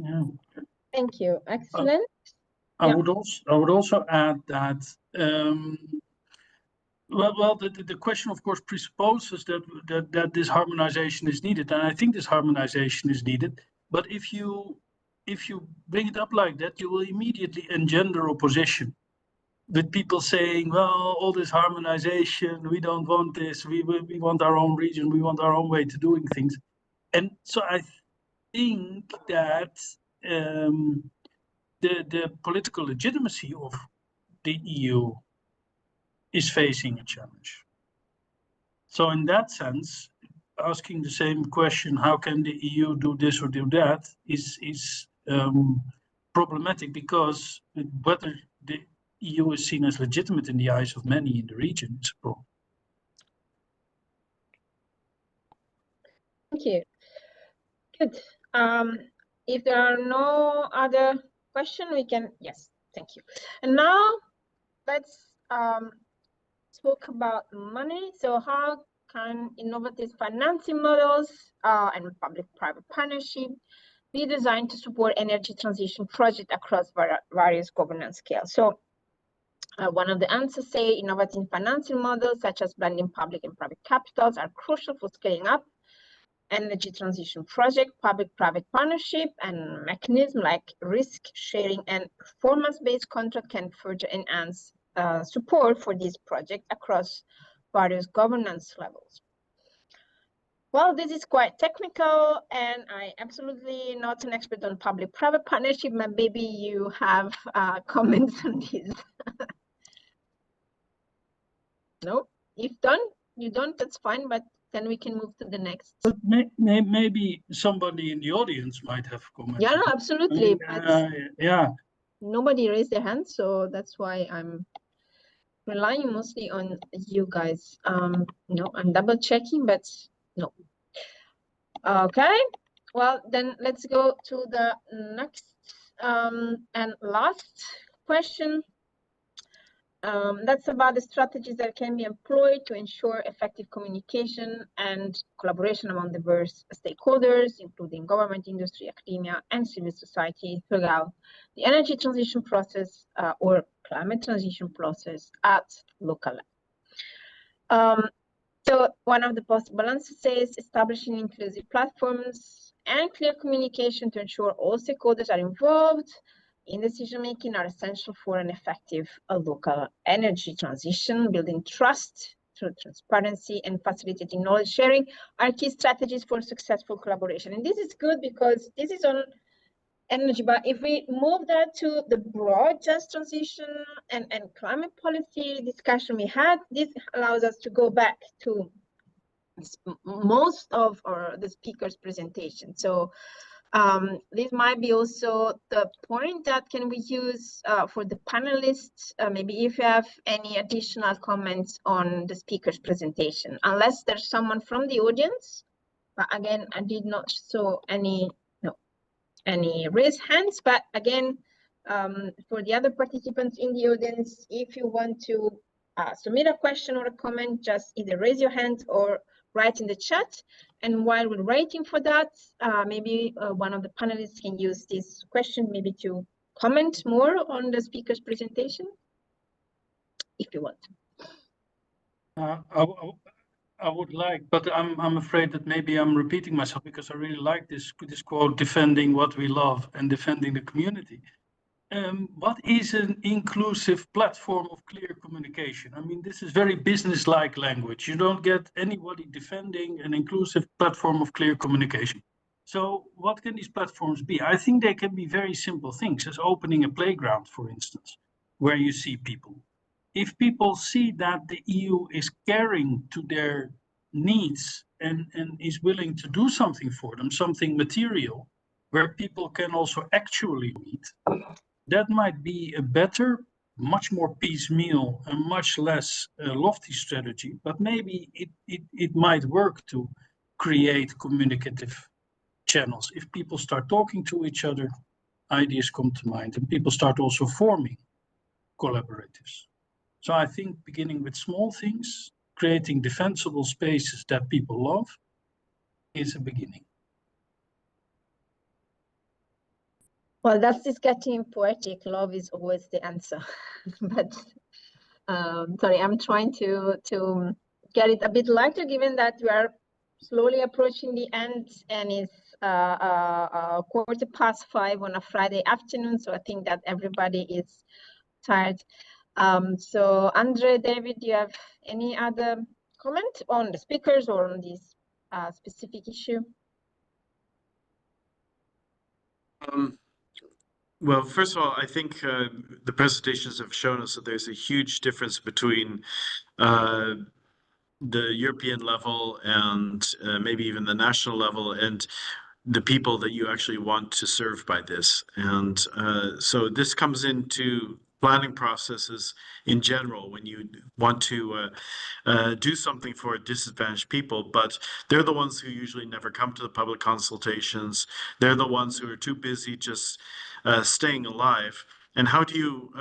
Yeah. Thank you. Excellent. I would also add that the question, of course, presupposes that this harmonization is needed, and I think this harmonization is needed. But if you bring it up like that, you will immediately engender opposition, with people saying, "Well, all this harmonization, we don't want this. We want our own region. We want our own way to doing things." And so I think that the political legitimacy of the EU is facing a challenge. So in that sense, asking the same question, how can the EU do this or do that, is problematic, because whether the EU is seen as legitimate in the eyes of many in the region is a problem. Thank you. Good. If there are no other questions, we can, yes, thank you. And now let's talk about money. So how can innovative financing models and public-private partnership be designed to support energy transition projects across various governance scales? So one of the answers say innovative financing models such as blending public and private capitals are crucial for scaling up energy transition project. Public-private partnership and mechanisms like risk sharing and performance-based contract can further enhance support for these projects across various governance levels. Well, this is quite technical, and I absolutely not an expert on public-private partnership, but maybe you have comments on this. No, if you don't, that's fine, but then we can move to the next. But maybe somebody in the audience might have comments. Yeah, no, absolutely. Yeah. Nobody raised their hand, so that's why I'm relying mostly on you guys. No, I'm double checking, but no. Okay, well, then let's go to the next and last question. That's about the strategies that can be employed to ensure effective communication and collaboration among diverse stakeholders, including government, industry, academia, and civil society throughout the energy transition process or climate transition process at local level. So one of the possible answers is establishing inclusive platforms and clear communication to ensure all stakeholders are involved in decision-making are essential for an effective local energy transition. Building trust through transparency and facilitating knowledge sharing are key strategies for successful collaboration. And this is good because this is on energy, but if we move that to the broad just transition and climate policy discussion we had, this allows us to go back to most of the speakers' presentation. So this might be also the point that can we use for the panelists, maybe if you have any additional comments on the speaker's presentation, unless there's someone from the audience. But again, I did not saw any raised hands, but again, for the other participants in the audience, if you want to submit a question or a comment, just either raise your hand or write in the chat. And while we're waiting for that, maybe one of the panelists can use this question maybe to comment more on the speaker's presentation, if you want. I would like, but I'm afraid that maybe I'm repeating myself because I really like this quote, defending what we love and defending the community. What is an inclusive platform of clear communication? I mean, this is very business-like language. You don't get anybody defending an inclusive platform of clear communication. So what can these platforms be? I think they can be very simple things, as opening a playground, for instance, where you see people. If people see that the EU is caring to their needs and is willing to do something for them, something material, where people can also actually meet, that might be a better, much more piecemeal and much less lofty strategy, but maybe it might work to create communicative channels. If people start talking to each other, ideas come to mind, and people start also forming collaboratives. So I think beginning with small things, creating defensible spaces that people love, is a beginning. Well, that's just getting poetic. Love is always the answer. But sorry, I'm trying to get it a bit lighter, given that we are slowly approaching the end, and it's 5:15 on a Friday afternoon. So I think that everybody is tired. So Andre, David, do you have any other comment on the speakers or on this specific issue? Well, first of all, I think the presentations have shown us that there's a huge difference between the European level and maybe even the national level and the people that you actually want to serve by this. And so this comes into planning processes in general when you want to do something for disadvantaged people, but they're the ones who usually never come to the public consultations. They're the ones who are too busy just staying alive. And how do you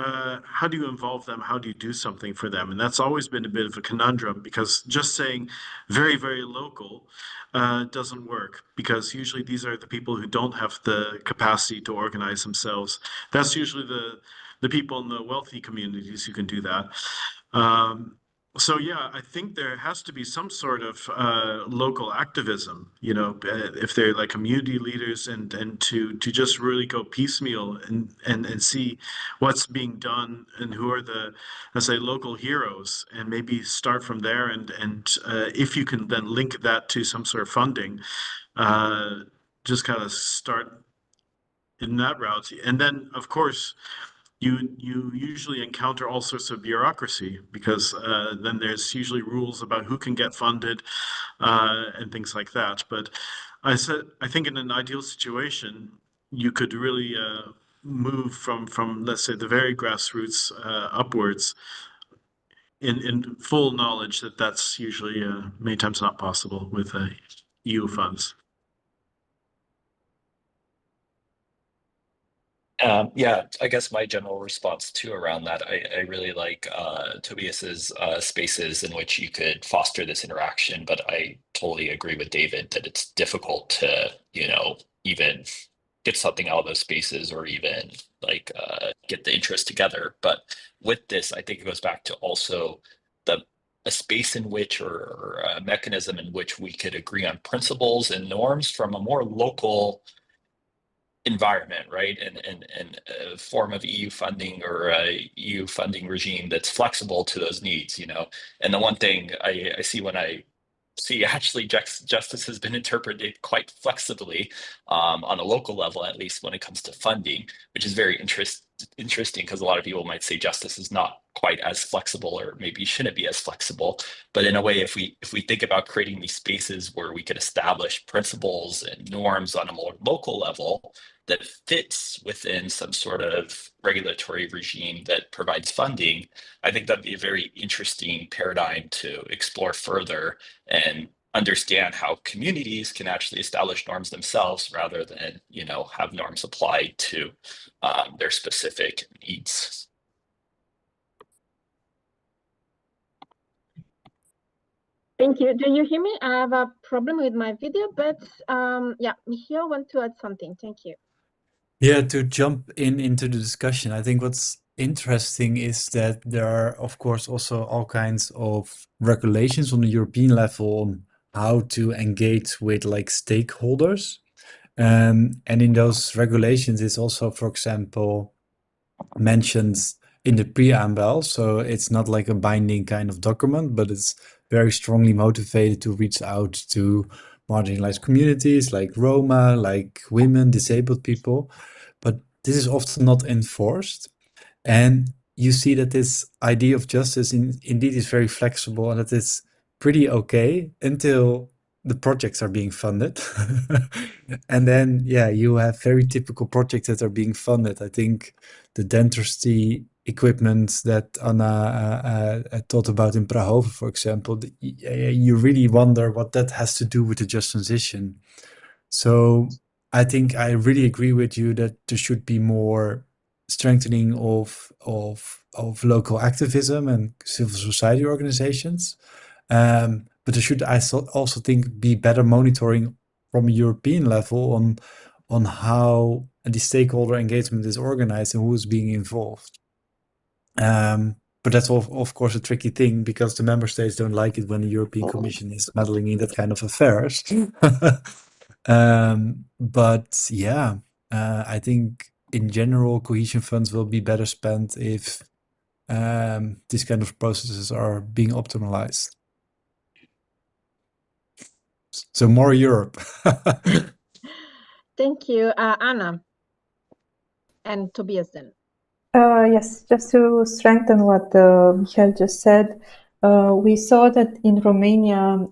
involve them? How do you do something for them? And that's always been a bit of a conundrum, because just saying very, very local doesn't work, because usually these are the people who don't have the capacity to organize themselves. That's usually the people in the wealthy communities who can do that. So yeah, I think there has to be some sort of local activism, if they're like community leaders, and to just really go piecemeal and see what's being done and who are the, let's say, local heroes, and maybe start from there, and if you can then link that to some sort of funding, just kind of start in that route, and then of course you usually encounter all sorts of bureaucracy, because then there's usually rules about who can get funded, and things like that. But I think in an ideal situation, you could really move from let's say the very grassroots upwards, in full knowledge that that's usually many times not possible with EU funds. Yeah, I guess my general response too around that, I really like Tobias's spaces in which you could foster this interaction, but I totally agree with David that it's difficult to, even get something out of those spaces, or even like get the interest together. But with this, I think it goes back to also the a space in which, or a mechanism in which we could agree on principles and norms from a more local environment, right? And a form of EU funding, or a EU funding regime that's flexible to those needs, And the one thing I see when I see actually justice has been interpreted quite flexibly, on a local level, at least when it comes to funding, which is very interesting, because a lot of people might say justice is not quite as flexible, or maybe shouldn't be as flexible. But in a way, if we think about creating these spaces where we could establish principles and norms on a more local level that fits within some sort of regulatory regime that provides funding, I think that'd be a very interesting paradigm to explore further, and understand how communities can actually establish norms themselves, rather than, have norms applied to their specific needs. Thank you. Do you hear me? I have a problem with my video, but yeah, Michiel want to add something. Thank you. Yeah, to jump into the discussion, I think what's interesting is that there are, of course, also all kinds of regulations on the European level on how to engage with like stakeholders. And in those regulations, it's also, for example, mentions in the preamble. So it's not like a binding kind of document, but it's very strongly motivated to reach out to marginalized communities like Roma, like women, disabled people. But this is often not enforced. And you see that this idea of justice indeed is very flexible, and that it's pretty okay until the projects are being funded. And then, yeah, you have very typical projects that are being funded. I think the dentistry equipment that Anna thought about in Prahova, for example, you really wonder what that has to do with the just transition. So I think I really agree with you that there should be more strengthening of local activism and civil society organizations. But there should, I also think, be better monitoring from a European level on how the stakeholder engagement is organized and who is being involved. But that's of course a tricky thing, because the member states don't like it when the European Commission is meddling in that kind of affairs. But yeah, I think in general, cohesion funds will be better spent if these kind of processes are being optimized. So more Europe. Thank you, Anna and Tobias then. Yes, just to strengthen what Michael just said, we saw that in Romania,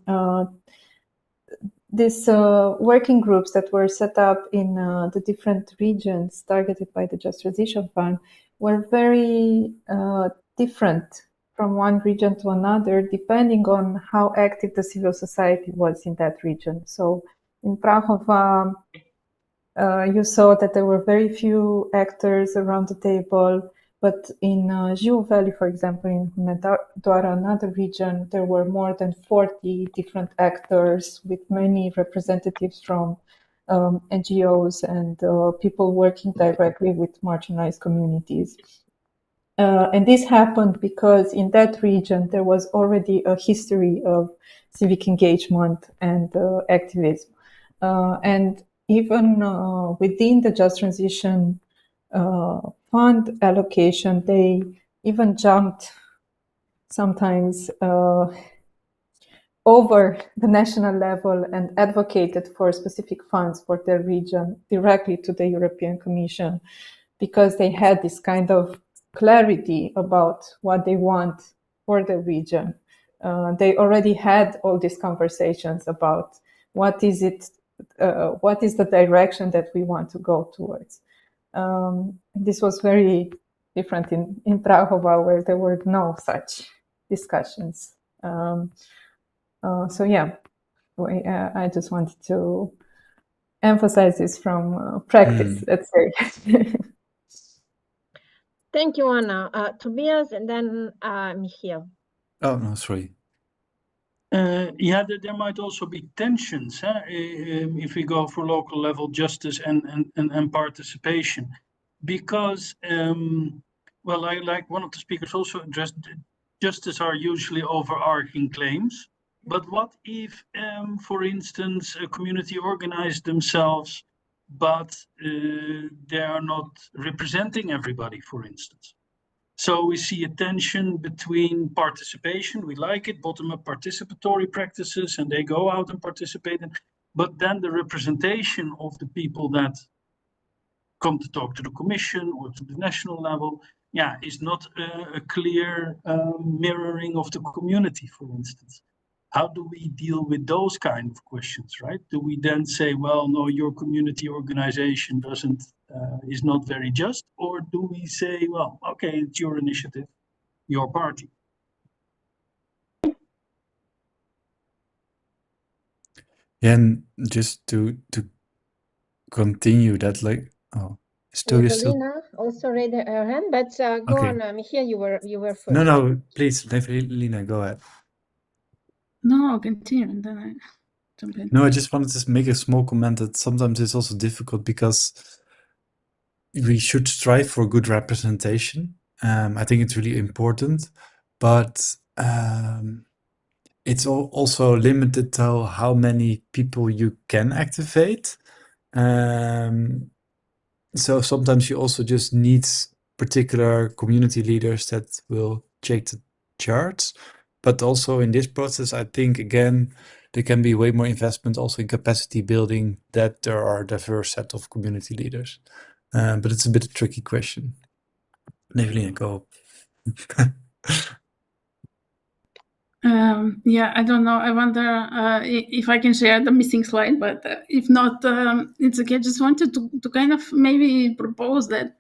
these working groups that were set up in the different regions targeted by the Just Transition Fund were very different from one region to another, depending on how active the civil society was in that region. So in Prahova, you saw that there were very few actors around the table, but in Jiu Valley, for example, in Hunedoara, another region, there were more than 40 different actors with many representatives from NGOs and people working directly with marginalized communities. And this happened because in that region there was already a history of civic engagement and activism. And even within the Just Transition fund allocation, they even jumped sometimes over the national level and advocated for specific funds for their region directly to the European Commission, because they had this kind of clarity about what they want for the region. They already had all these conversations about what is the direction that we want to go towards. This was very different in Prahova, where there were no such discussions. So yeah, I just wanted to emphasize this from practice, let's say. Thank you, Anna. Tobias, and then Michiel. Oh, no, sorry. Yeah, there might also be tensions if we go for local level justice and participation, because well, like one of the speakers also addressed, justice are usually overarching claims. But what if, for instance, a community organized themselves, but they are not representing everybody, for instance? So we see a tension between participation, we like it, bottom-up participatory practices, and they go out and participate, but then the representation of the people that come to talk to the Commission or to the national level, yeah, is not a clear mirroring of the community, for instance. How do we deal with those kind of questions, right? Do we then say, well, no, your community organization is not very just, or do we say, well, okay, it's your initiative, your party? And just to continue that, like, oh, still Evelina also raised her hand, but go okay. on, Michiel, you were first. No, please, Evelina, go ahead. No, continue, and then I jump in. No, I just wanted to make a small comment that sometimes it's also difficult because we should strive for good representation. I think it's really important, but it's also limited to how many people you can activate. So sometimes you also just need particular community leaders that will take the charts. But also in this process, I think, again, there can be way more investment also in capacity building, that there are a diverse set of community leaders. But it's a bit a tricky question. Evelina, go. Yeah, I don't know. I wonder if I can share the missing slide, but if not, it's okay. I just wanted to kind of maybe propose that,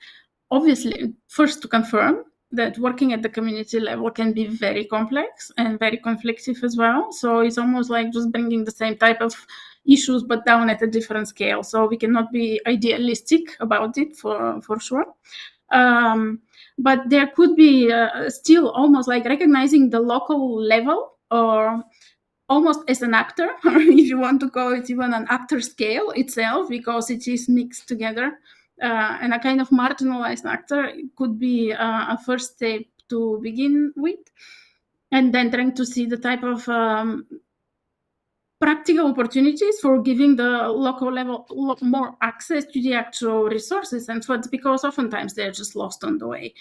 obviously, first to confirm that working at the community level can be very complex and very conflictive as well. So it's almost like just bringing the same type of issues, but down at a different scale. So we cannot be idealistic about it for sure. But there could be still almost like recognizing the local level, or almost as an actor, or if you want to call it even an actor scale itself, because it is mixed together. And a kind of marginalized actor could be a first step to begin with, and then trying to see the type of practical opportunities for giving the local level more access to the actual resources and funds, because oftentimes they're just lost on the way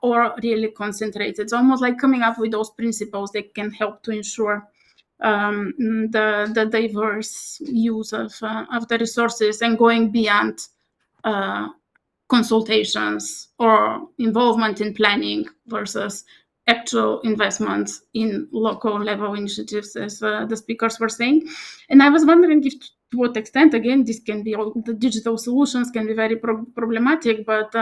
or really concentrated. It's almost like coming up with those principles that can help to ensure the diverse use of the resources, and going beyond consultations or involvement in planning versus actual investments in local level initiatives, as the speakers were saying. And I was wondering if, to what extent, again, this can be, all the digital solutions can be very problematic, but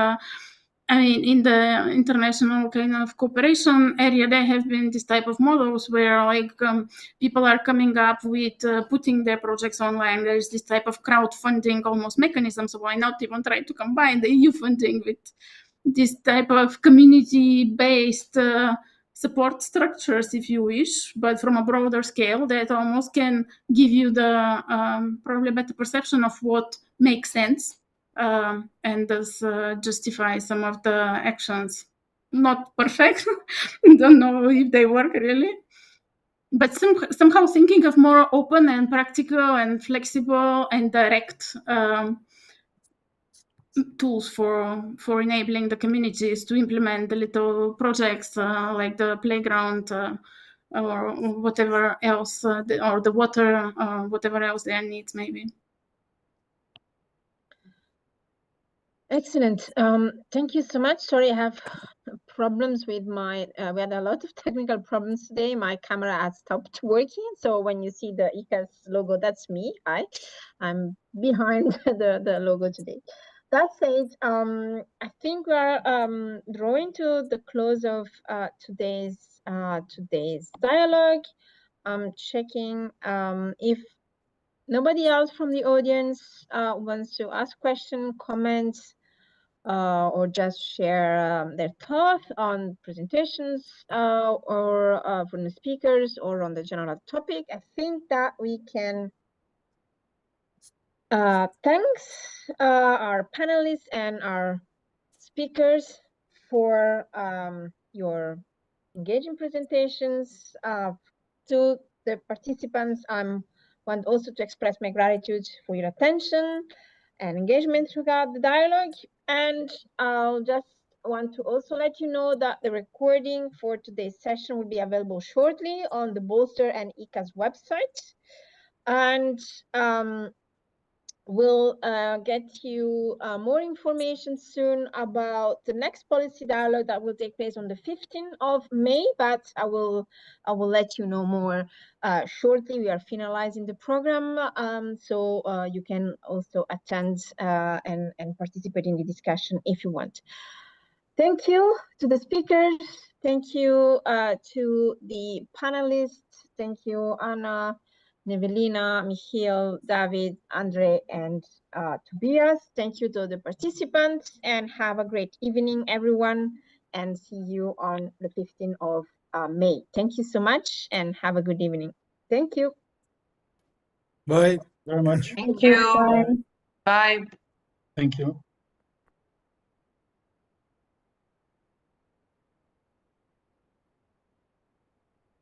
I mean, in the international kind of cooperation area, there have been this type of models where, like, people are coming up with putting their projects online. There's this type of crowdfunding almost mechanism. So why not even try to combine the EU funding with this type of community-based support structures, if you wish, but from a broader scale that almost can give you the probably better perception of what makes sense. And thus justify some of the actions. not perfect. Don't know if they work really. But somehow thinking of more open and practical and flexible and direct tools for enabling the communities to implement the little projects like the playground or whatever else, or the water, whatever else their needs maybe. Excellent. Thank you so much. Sorry, I have problems with my, we had a lot of technical problems today. My camera has stopped working. So when you see the ICAS logo, that's me. Hi, I'm behind the logo today. That said, I think we are drawing to the close of today's dialogue. I'm checking if nobody else from the audience wants to ask questions, comments, or just share their thoughts on presentations or from the speakers or on the general topic. I think that we can thanks our panelists and our speakers for your engaging presentations. To the participants, I want also to express my gratitude for your attention and engagement throughout the dialogue. And I'll just want to also let you know that the recording for today's session will be available shortly on the Bolster and ICAS website. And we'll get you more information soon about the next policy dialogue that will take place on the 15th of May, but I will let you know more shortly. We are finalizing the program, so you can also attend and participate in the discussion if you want. Thank you to the speakers. Thank you to the panelists. Thank you, Anna, Nevelina, Michiel, David, Andre, and Tobias. Thank you to the participants, and have a great evening, everyone, and see you on the 15th of May. Thank you so much, and have a good evening. Thank you. Bye. Very much. Thank you. Bye. Bye. Thank you.